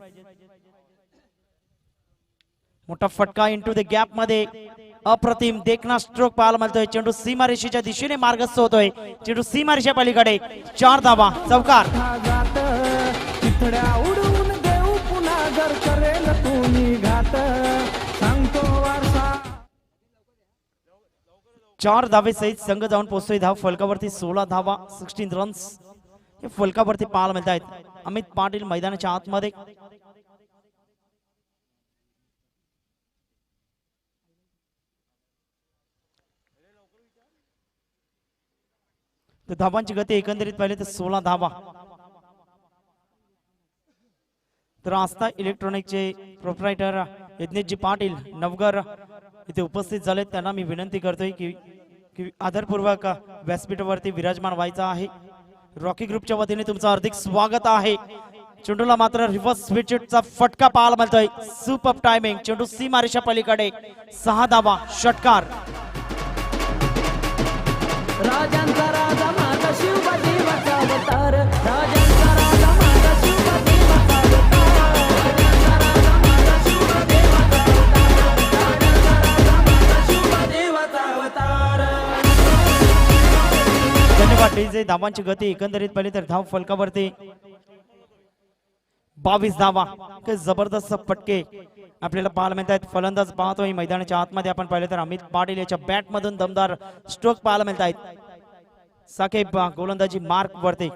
मोठा फटका इंटू द गॅप मध्ये अप्रतिम देखना स्ट्रोक पाहायला मिळतोय. चेंडू सीमारेषेच्या दिशेने मार्गस्थ होतोय. चेंडू सीमारेषे पलीकडे 4 धावा चौकार. घात तिथड्या उडवून देऊ पुन्हा जर करेल तुम्ही घात सांगतो वारसा. 4 धावे सहित संघ जाऊन पोहोचतोय धाव फलकावरती. 16 धावा 16 रन्स हे फलकावरती पाहायला मिळत आहेत. अमित पाटील मैदानाच्या आतमध्ये. तर धावांची गती एकंदरीत पाहिले तर 16 धावा. तर आस्था इलेक्ट्रॉनिकचे प्रोप्रायटर यज्ञेशजी पाटील नवगर इथे उपस्थित झाले. त्यांना मी विनंती करतोय की आदरपूर्वक व्यासपीठावरती विराजमान व्हायचं आहे. रॉकी ग्रुपच्या वतीने तुमचं हार्दिक स्वागत आहे. चेंडूला मात्र रिव्हर्स स्विचचा फटका पाहायला मिळतोय. Super timing. चेंडू सीमारेषा पलीकडे 6 धावा षटकार. राजांचा राजा माझा शिवबाजी वाचा अवतार. राजांचा राजा माझा शिवबाजी वाचा अवतार. राजांचा राजा माझा शिवबाजी वाचा अवतार. राजांचा राजा माझा शिवबाजी वाचा अवतार. धन्यवाद. डीजे धावांची गती एकंदरीत पाहिली तर धाव फलकावरती 22 धावा. काही जबरदस्त फटके आपल्याला पाहायला मिळत आहेत. फलंदाज पाहतोय मैदानाच्या आतमध्ये आपण पाहिलं तर अमित पाटील याच्या बॅट मधून दमदार स्ट्रोक पाहायला मिळत आहेत. साकेब गोलंदाजी मार्क वरती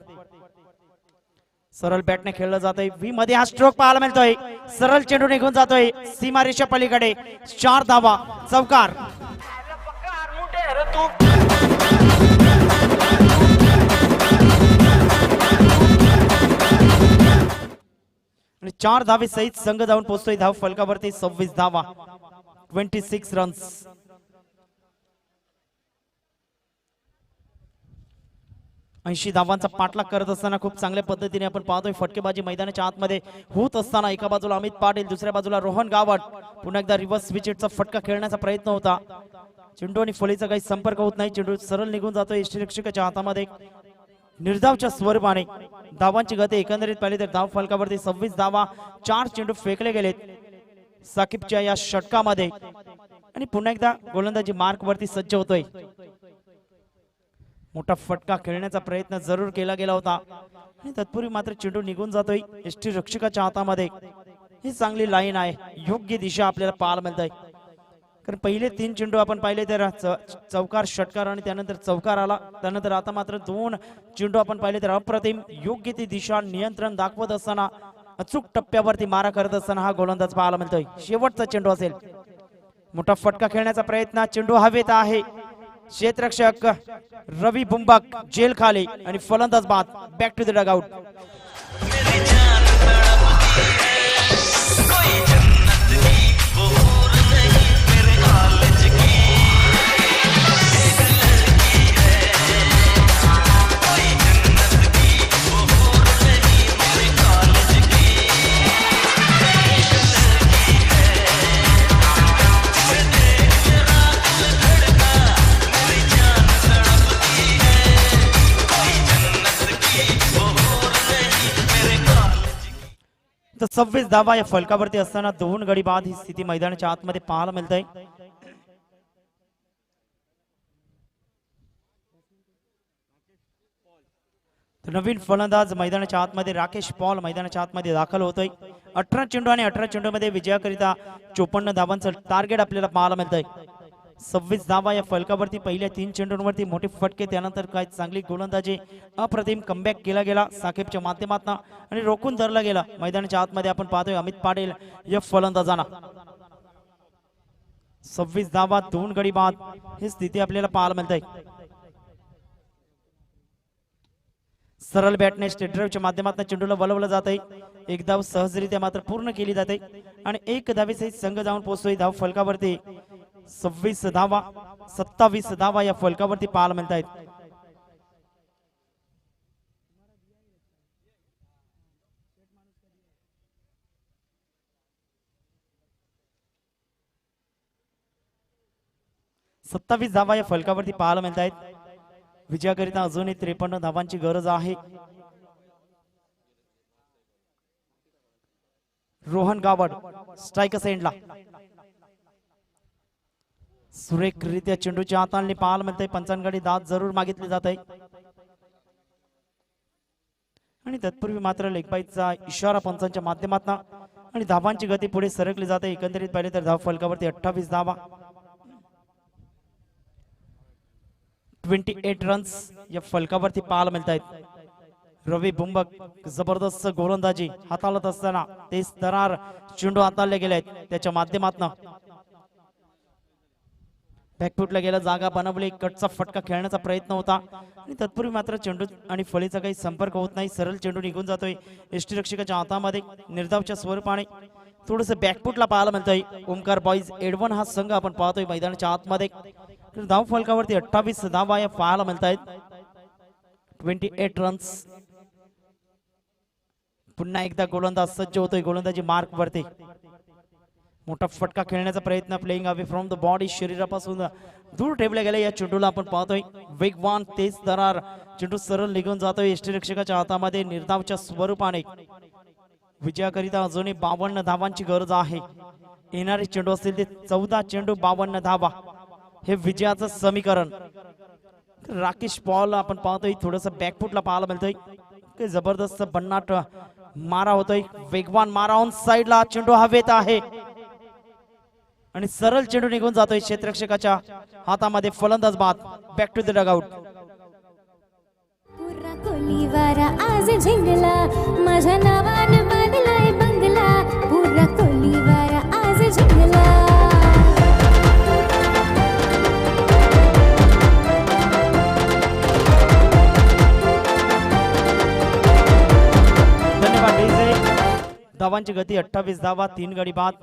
सरळ बॅटने खेळलं जातंय. व्ही मध्ये हा स्ट्रोक पाहायला मिळतोय. सरळ चेंडू निघून जातोय सीमारेषा पलीकडे 4 धावा चौकार. आणि 4 धावे सहित संघ जाऊन पोहोचतोय धाव फलकावरती. 26 धावा 26 रन्स. ऐंशी धावांचा पाठलाग करत असताना खूप चांगल्या पद्धतीने आपण पाहतोय फटकेबाजी मैदानाच्या आतमध्ये होत असताना एका बाजूला अमित पाटील दुसऱ्या बाजूला रोहन गावट. पुन्हा एकदा रिव्हर्स विकेटचा फटका खेळण्याचा प्रयत्न होता. चेंडू आणि फळीचा काही संपर्क होत नाही. चेंडू सरळ निघून जातोय यष्टिरक्षकाच्या हातामध्ये. निर्धावच्या स्वरूपाने धावांची गती एकंदरीत पाहिली तर धाव फलकावरती 26 धावा. 4 चेंडू फेकले गेलेत साकिबच्या या षटकामध्ये. आणि पुन्हा एकदा गोलंदाजी मार्क वरती सज्ज होतोय. मोठा फटका खेळण्याचा प्रयत्न जरूर केला गेला होता आणि तत्पूर्वी मात्र चेंडू निघून जातोय यष्टिरक्षकाच्या हातामध्ये. ही चांगली लाईन आहे. योग्य दिशा आपल्याला पाहायला मिळत आहे. कारण पहिले 3 चेंडू आपण पाहिले तर चौकार षटकार आणि त्यानंतर चौकार आला. त्यानंतर आता मात्र 2 चेंडू आपण पाहिले तर अप्रतिम योग्य ती दिशा नियंत्रण दाखवत असताना अचूक टप्प्यावरती मारा करत असताना हा गोलंदाज पाहायला मिळतोय. शेवटचा चेंडू असेल. मोठा फटका खेळण्याचा प्रयत्न. चेंडू हवेत आहे. क्षेत्ररक्षक रवी बुंबक जेल खाली आणि फलंदाज बाद. Back to the dugout. तर 26 धावा या फलकावरती असताना 2 गडी बाद ही स्थिती मैदानाच्या आतमध्ये पाहायला मिळत आहे. नवीन फलंदाज मैदानाच्या आतमध्ये राकेश पॉल मैदानाच्या आतमध्ये दाखल होतोय. 18 चेंडू आणि 18 चेंडू मध्ये विजयाकरिता 54 धावांचं टार्गेट आपल्याला पाहायला मिळत आहे. 26 धावा या फलकावरती. पहिल्या 3 चेंडूंवरती मोठे फटके. त्यानंतर काय चांगली गोलंदाजी अप्रतिम कमबॅक केला गेला साकेबच्या माध्यमातून आणि रोखून धरला गेला. मैदानाच्या आतमध्ये आपण पाहतोय अमित पाटील या फलंदाजांना. 26 धावा 2 गडी बाद ही स्थिती आपल्याला पाहायला मिळत आहे. सरळ बॅटने स्टेट ड्राईव्हच्या माध्यमातून चेंडूला वळवलं जात आहे. एक धाव सहजरित्या मात्र पूर्ण केली जाते आणि 1 धावेसहित संघ जाऊन पोहोचतोय धाव फलकावरती. 26 धावा 27 धावा या फलकावरती पाहायला मिळत आहेत. सत्तावीस धावा या फलकावरती पाहायला मिळत आहेत. विजयाकरिता अजूनही 53 धावांची गरज आहे. रोहन गावड स्ट्राइक सेंडला सुरेखरित्या चेंडूच्या हाताळणी पाहायला मिळते. पंचांकडे दाद जरूर मागितली जात आहे आणि तत्पूर्वी मात्र लेगबाईचा इशारा पंचांच्या माध्यमातून आणि धावांची गती पुढे सरकली जाते. एकंदरीत पाहिले तर धाव फलकावरती 28 धावा, 28 रन्स या फलकावरती पाहायला मिळत आहेत. रवी बुंबक जबरदस्त गोलंदाजी हाताळत असताना तेच दरार चेंडू हाताळले गेले आहेत त्याच्या माध्यमातून. बॅकफुटला गेला, जागा बनवली, कटचा फटका खेळण्याचा प्रयत्न होता आणि तत्पूर्वी मात्र चेंडू आणि फळीचा काही संपर्क होत नाही. सरळ चेंडू निघून जातोय यष्टीरक्षकाच्या हातामध्ये. निर्धावच्या स्वरूपाने थोडस बॅकफुटला पाहायला मिळतंय. ओमकार बॉईज एडवन हा संघ आपण पाहतोय मैदानाच्या आतमध्ये. धाव फलकावरती 28 धावा या पाहायला मिळत आहेत. 28 रन्स. पुन्हा एकदा गोलंदाज सज्ज होतोय गोलंदाजी मार्क वरती. मोठा फटका खेळण्याचा प्रयत्न, playing away from the body, शरीरापासून दूर ठेवल्या गेल्या या चेंडूला आपण पाहतोय. वेगवान तेज दरार चेंडू सरळ निघून जातोय यष्टीरक्षकाच्या हातामध्ये. निर्धावच्या स्वरूपाने विजयाकरिता अजूनही 52 धावांची गरज आहे. येणारे चेंडू असतील ते 14 चेंडू 52 धावा, हे विजयाचं समीकरण. राकेश पॉल आपण पाहतोय थोडस बॅकफुटला पाहायला मिळतोय. जबरदस्त भन्नाट मारा होतोय, वेगवान मारा ऑन साइडला, चेंडू हवेत आहे आणि सरळ चेंडू निघून जातोय क्षेत्ररक्षकाच्या हातामध्ये. फलंदाज बाद. Back to the dugout. पुरा कोलीवारा आज झिंगला, माझ्या नावानं बांधलाय बंगला. पुरा कोलीवारा आज झिंगला. धन्यवाद डीजे. धावांची गती 28 धावा, 3 गडी बाद.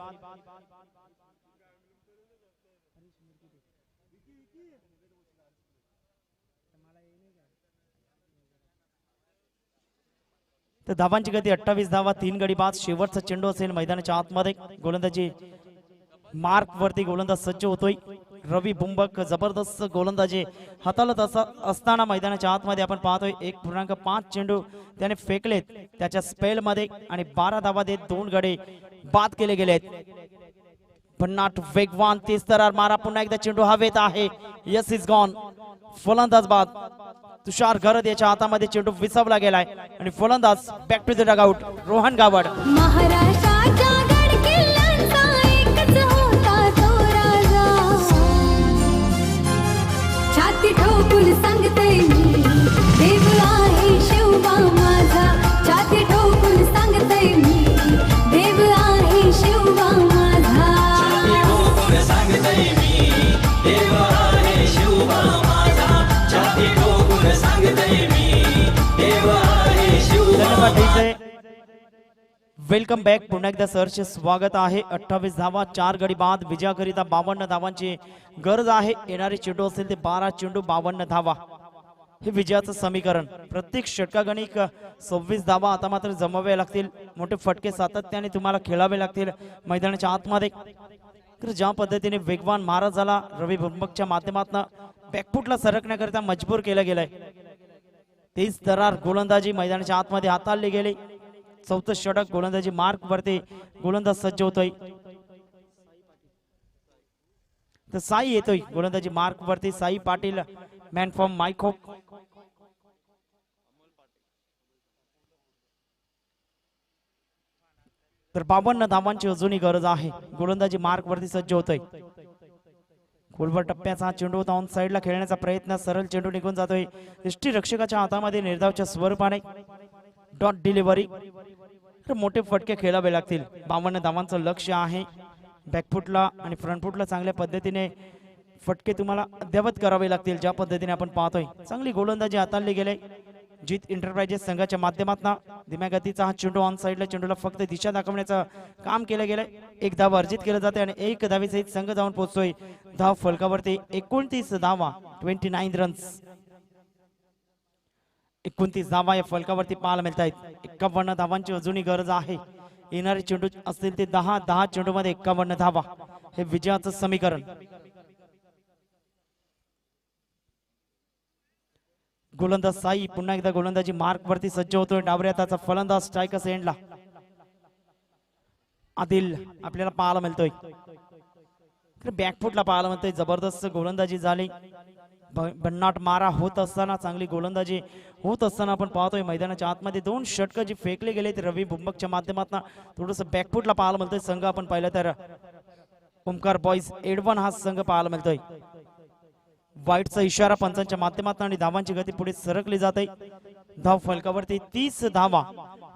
तर धावांची गती 28 धावा, 3 गडी बाद. शेवटचा चेंडू असेल मैदानाच्या आतमध्ये. गोलंदाजी मार्क वरती गोलंदाज सज्ज होतोय. रवी बुंबक जबरदस्त गोलंदाजी हाताळत असताना मैदानाच्या आतमध्ये आपण पाहतोय 1.5 चेंडू त्याने फेकलेत त्याच्या स्पेल मध्ये आणि 12 धावा देत 2 गडे बाद केले गेलेत. भन्नाट वेगवान तेज दरार मारा, पुन्हा एकदा चेंडू हवेत आहे. Yes is gone. फलंदाज बाद. तुषार गरद याच्या हातामध्ये चेंडू विसवला गेलाय आणि फलंदाज back to the dugout. Rohan Gawad. महाराष्ट्राच्या गडकिल्ल्यांचा एकच होता तो राजा. छाती ठोकून सांगते मी, देव आहे शिवबा माझा. छाती ठोकून सांगते मी, देव आहे शिवबा माझा. छाती ठोकून सांगते मी, देव आहे शिवबा माझा. छाती ठोकून सांगते मी, देव आहे शिवबा माझा. Welcome back. पुन्हा एकदा सरचे स्वागत आहे. 28 धावा, 4 गडी बाद. विजयाकरिता 52 धावांची गरज आहे. येणारे चेंडू असेल ते 12 चेंडू 52 धावा, हे विजयाचं समीकरण. प्रत्येक षटकागणिक 26 धावा आता मात्र जमाव्या लागतील. मोठे फटके सातत्याने तुम्हाला खेळावे लागतील मैदानाच्या आतमध्ये. तर ज्या पद्धतीने वेगवान मारा झाला रवी बुंबकच्या माध्यमातून बॅकफुटला सरकण्याकरिता मजबूर केलं गेलंय. तेच दरार गोलंदाजी मैदानाच्या आतमध्ये हाताळली गेली. 4थं षटक गोलंदाजी मार्क वरती गोलंदाज सज्ज होतोय. तर साई येतोय गोलंदाजी मार्क वरती. Sai Patil man from Maykhop. तर 52 धावांची अजूनही गरज आहे. गोलंदाजी मार्क वरती सज्ज होतोय. खोलवर टप्प्याचा चेंडू होता ऑन साइडला खेळण्याचा प्रयत्न. सरळ चेंडू निघून जातोय यष्टी रक्षकाच्या हातामध्ये. निर्धावच्या स्वरूपाने डॉट डिलिव्हरी. तर मोठे फटके खेळावे लागतील. 52 धावांचं लक्ष आहे. बॅकफुटला आणि फ्रंटफुटला चांगल्या पद्धतीने फटके तुम्हाला अद्यावत करावे लागतील. ज्या पद्धतीने आपण पाहतोय चांगली गोलंदाजी हाताळली गेले जीत एंटरप्राइजेस संघाच्या माध्यमातून. धीम्या गतीचा हा चेंडू ऑन साइडला चेंडूला फक्त दिशा दाखवण्याचं काम केलं गेलंय. 1 धाव अर्जित केलं जाते आणि 1 धावेसहित संघ जाऊन पोहोचतोय धाव फलकावरती. 29 धावा, 29 रन्स. 29 धावा या फलकावरती पाहायला मिळत आहेत. 51 धावांची अजूनही गरज आहे. येणारे चेंडू असतील ते 10 चेंडू मध्ये 51 धावा, हे विजयाचं समीकरण. गोलंदाज साई पुन्हा एकदा गोलंदाजी मार्क वरती सज्ज होतोय. डावऱ्या हाताचा फलंदाज स्ट्रायकर्स एंडला. आदिल आपल्याला पाहायला मिळतोय. बॅकफुटला पाहायला म्हणतोय जबरदस्त गोलंदाजी झाली. भन्नाट मारा होत असताना चांगली गोलंदाजी होत असताना आपण पाहतोय मैदानाच्या आतमध्ये 2 षटकं जी फेकले गेलेत रवी बुंबकच्या माध्यमातून. थोडस बॅकफुटला पाहायला मिळतोय संघ आपण पाहिलं तर ओमकार बॉईज एडवन हा संघ पाहायला मिळतोय. वाईटचा इशारा पंचांच्या माध्यमातून आणि धावांची गती पुढे सरकली जाते. धाव फलकावरती 30 धावा,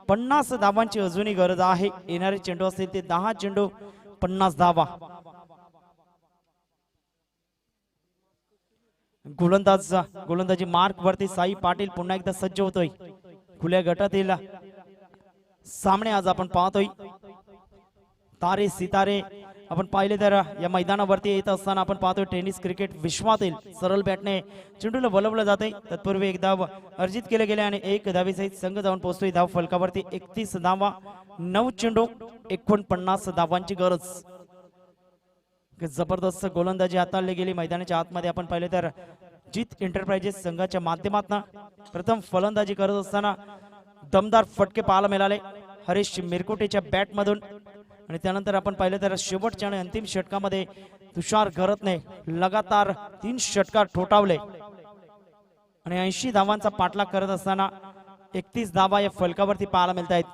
50 धावांची अजूनही गरज आहे. येणारे चेंडू असतील ते 10 चेंडू 50 धावा. गोलंदाजी मार्क वरती साई पाटील पुन्हा एकदा सज्ज होतोय. खुल्या गटातील सामने आज आपण पाहतोय. तारे सितारे आपण पाहिले तर या मैदानावरती येत असताना आपण पाहतोय टेनिस क्रिकेट विश्वातील सरळ बॅटने चेंडूला वलवलं जाते. तत्पूर्वी एक धाव अर्जित केले गेले आणि 1 धावेसहित संघ जाऊन पोहोचतोय. धाव फलकावरती 31 धावा, 9 चेंडू 49 धावांची गरज. जबरदस्त गोलंदाजी हाताळली गेली मैदानाच्या आतमध्ये. आपण पाहिले तर जीत एंटरप्राइजेस संघाच्या माध्यमातून प्रथम फलंदाजी करत असताना दमदार फटके पाहायला मिळाले हरीश मिरकुटेच्या बॅट मधून. आणि त्यानंतर आपण पाहिलं तर शेवटच्या आणि अंतिम षटकामध्ये तुषार घरतने लगातार 3 षटकार ठोठावले आणि 80 धावांचा पाठलाग करत असताना 31 धावा या फलकावरती पाहायला मिळत आहेत.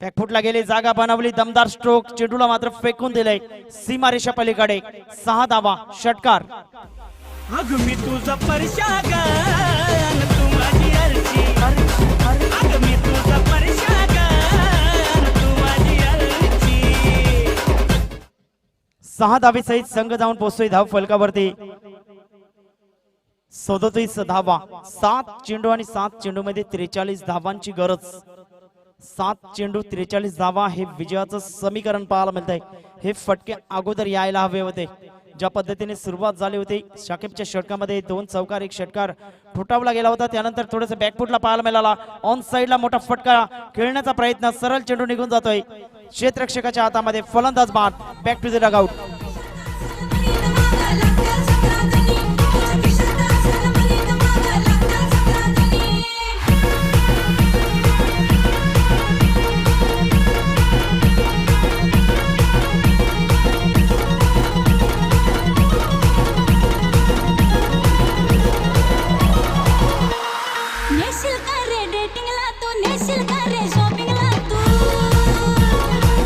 बॅकफुटला गेली, जागा बनवली, दमदार स्ट्रोक, चेंडूला मात्र फेकून दिले सीमारेषा पलीकडे. 6 धावा, षटकार. अग मी तुझं परशागन तू माझी अर्ची, अग मी तुझं परशागन तू माझी अर्ची. 6 धावे सहित संघ जाऊन पोहोचतोय धाव फलकावरती. 37 धावा, 7 चेंडू आणि 7 चेंडू मध्ये 43 धावांची गरज. 7 चेंडू 43 धावा हे विजयाचं समीकरण पाहायला मिळतंय. हे फटके अगोदर यायला हवे होते. ज्या पद्धतीने सुरुवात झाली होती शाकिबच्या षटकामध्ये 2 चौकार 1 षटकार ठोठावला गेला होता. त्यानंतर थोडंसं बॅकफुटला पाहायला मिळाला. ऑन साइडला मोठा फटका खेळण्याचा प्रयत्न, सरळ चेंडू निघून जातोय क्षेत्ररक्षकाच्या हातामध्ये. फलंदाज बाद, बॅक टू द डगआउट.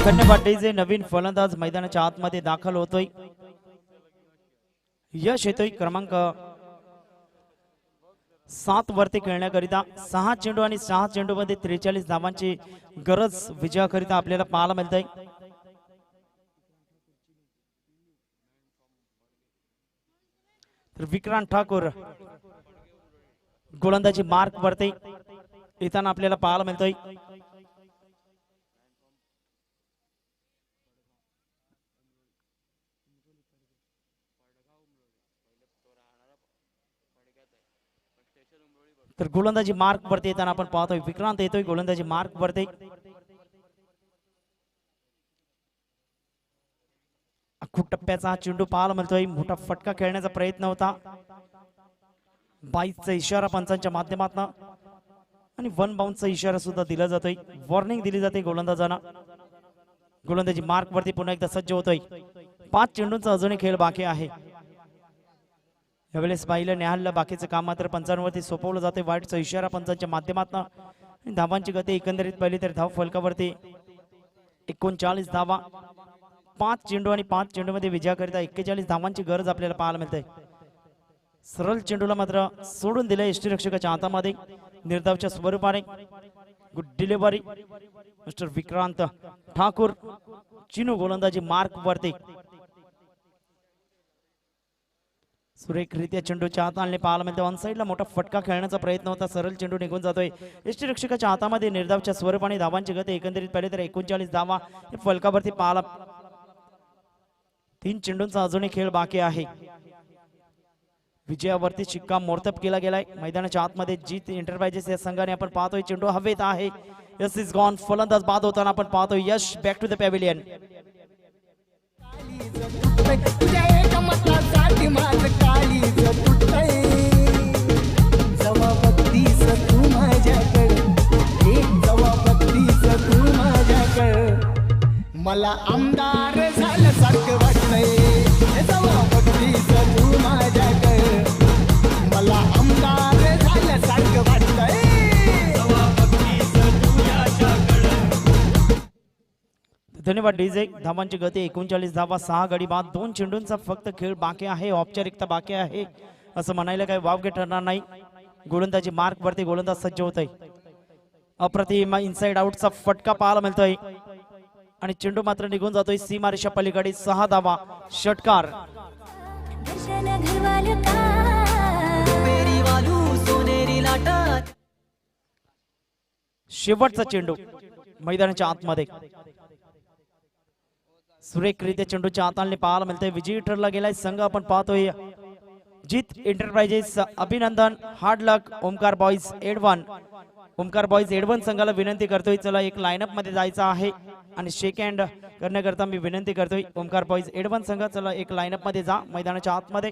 धन्यवाद डीजे. नवीन फलंदाज मैदानाच्या आतमध्ये दाखल होतोय. यश येतोय क्रमांक 7 वरती खेळण्याकरिता. 6 चेंडू आणि 6 चेंडू मध्ये 43 धावांची गरज विजयाकरिता आपल्याला पाहायला मिळतंय. तर विक्रांत ठाकूर गोलंदाजी मार्क वरती येताना आपल्याला पाहायला मिळतोय. तर गोलंदाजी मार्क वरती येताना आपण पाहतोय विक्रांत येतोय गोलंदाजी मार्क वरती. खूप टप्प्याचा हा चेंडू पाहायला मिळतोय. मोठा फटका खेळण्याचा प्रयत्न होता. 22चा इशारा पंचांच्या माध्यमातून आणि 1 बाउन्सचा इशारा सुद्धा दिला जातोय. वॉर्निंग दिली जाते गोलंदाजांना. गोलंदाजी मार्क वरती पुन्हा एकदा सज्ज होतोय. 5 चेंडूंचा अजूनही खेळ बाकी आहे. यावेळेस पाहिलं न्याहाळलं बाकीचं काम मात्र पंचांवरती सोपवलं जाते. वाईटचा इशारा पंचांच्या माध्यमातून. धावांची गती एकंदरीत पाहिली तर धाव फलकावरती 39 धावा. 5 चेंडू आणि 5 चेंडू मध्ये विजयाकरिता 41 धावांची गरज आपल्याला पाहायला मिळते. सरळ चेंडूला मात्र सोडून दिले यष्टीरक्षकाच्या हातामध्ये. निर्धावच्या स्वरूपाने good delivery mister Vikrant Thakur. Chinu गोलंदाजी मार्क वरती. सुरेखरित्या चेंडूच्या हात आणले पाहायला मिळते. ऑन साइडला मोठा फटका खेळण्याचा प्रयत्न होता. सरळ चेंडू निघून जातोय यष्टीरक्षकाच्या हातामध्ये. निर्धावच्या स्वरूपाने धावांची गती एकंदरीत पाहिले तर 39 धावा हे फलकावरती पाहायला. 3 चेंडूंचा अजूनही खेळ बाकी आहे. विजयावरती शिक्का मोर्तब केला गेलाय. मैदानाच्या आतमध्ये जीत एंटरप्राइजेस या संघाने आपण पाहतोय चेंडू हवेत आहे. Yes is gone. फलंदाज बाद होताना आपण पाहतोय. यश बॅक टू द पॅव्हिलियन. मला आमदार झाल्यासारखं वाटतंय जेव्हा बघतीस तू माझ्याकडे मला आमदार झाल्यासारखं वाटतंय जेव्हा बघतीस तू माझ्याकडे. धन्यवाद डीजे. धावांची गती 39 धावा, 6 गडी बाद, 2 चेंडूंचा फक्त खेळ बाकी आहे, औपचारिकता बाकी आहे असं म्हणायला काही वावगे ठरणार नाही. गोलंदाजी मार्क वरती गोलंदाज सज्ज होत आहे. अप्रतिम इनसाइड आउटचा फटका पाहायला मिळतोय आणि चेंडू मात्र निघून जातोय सीमारेषा पलीकडे. 6 धावा, षटकार. दर्शन घरवाल का पेरी वालू सोनेरी लाटा. शेवटचा चेंडू मैदानाच्या आतमध्ये सुरेखरित्या चेंडूच्या आताने पाहायला मिळतंय. विजयी ठरला गेलाय संघ आपण पाहतोय जीत एंटरप्राइजेस. अभिनंदन, हार्ड लक ओमकार बॉईज एडवन. ओमकार बॉईज एडवन संघाला विनंती करतोय, चला एक लाईनअप मध्ये जायचं आहे आणि शेक हँड करण्याकरता मी विनंती करतोय ओमकार बॉईज एडवन संघ, चला एक लाईनअप मध्ये जा मैदानाच्या आतमध्ये.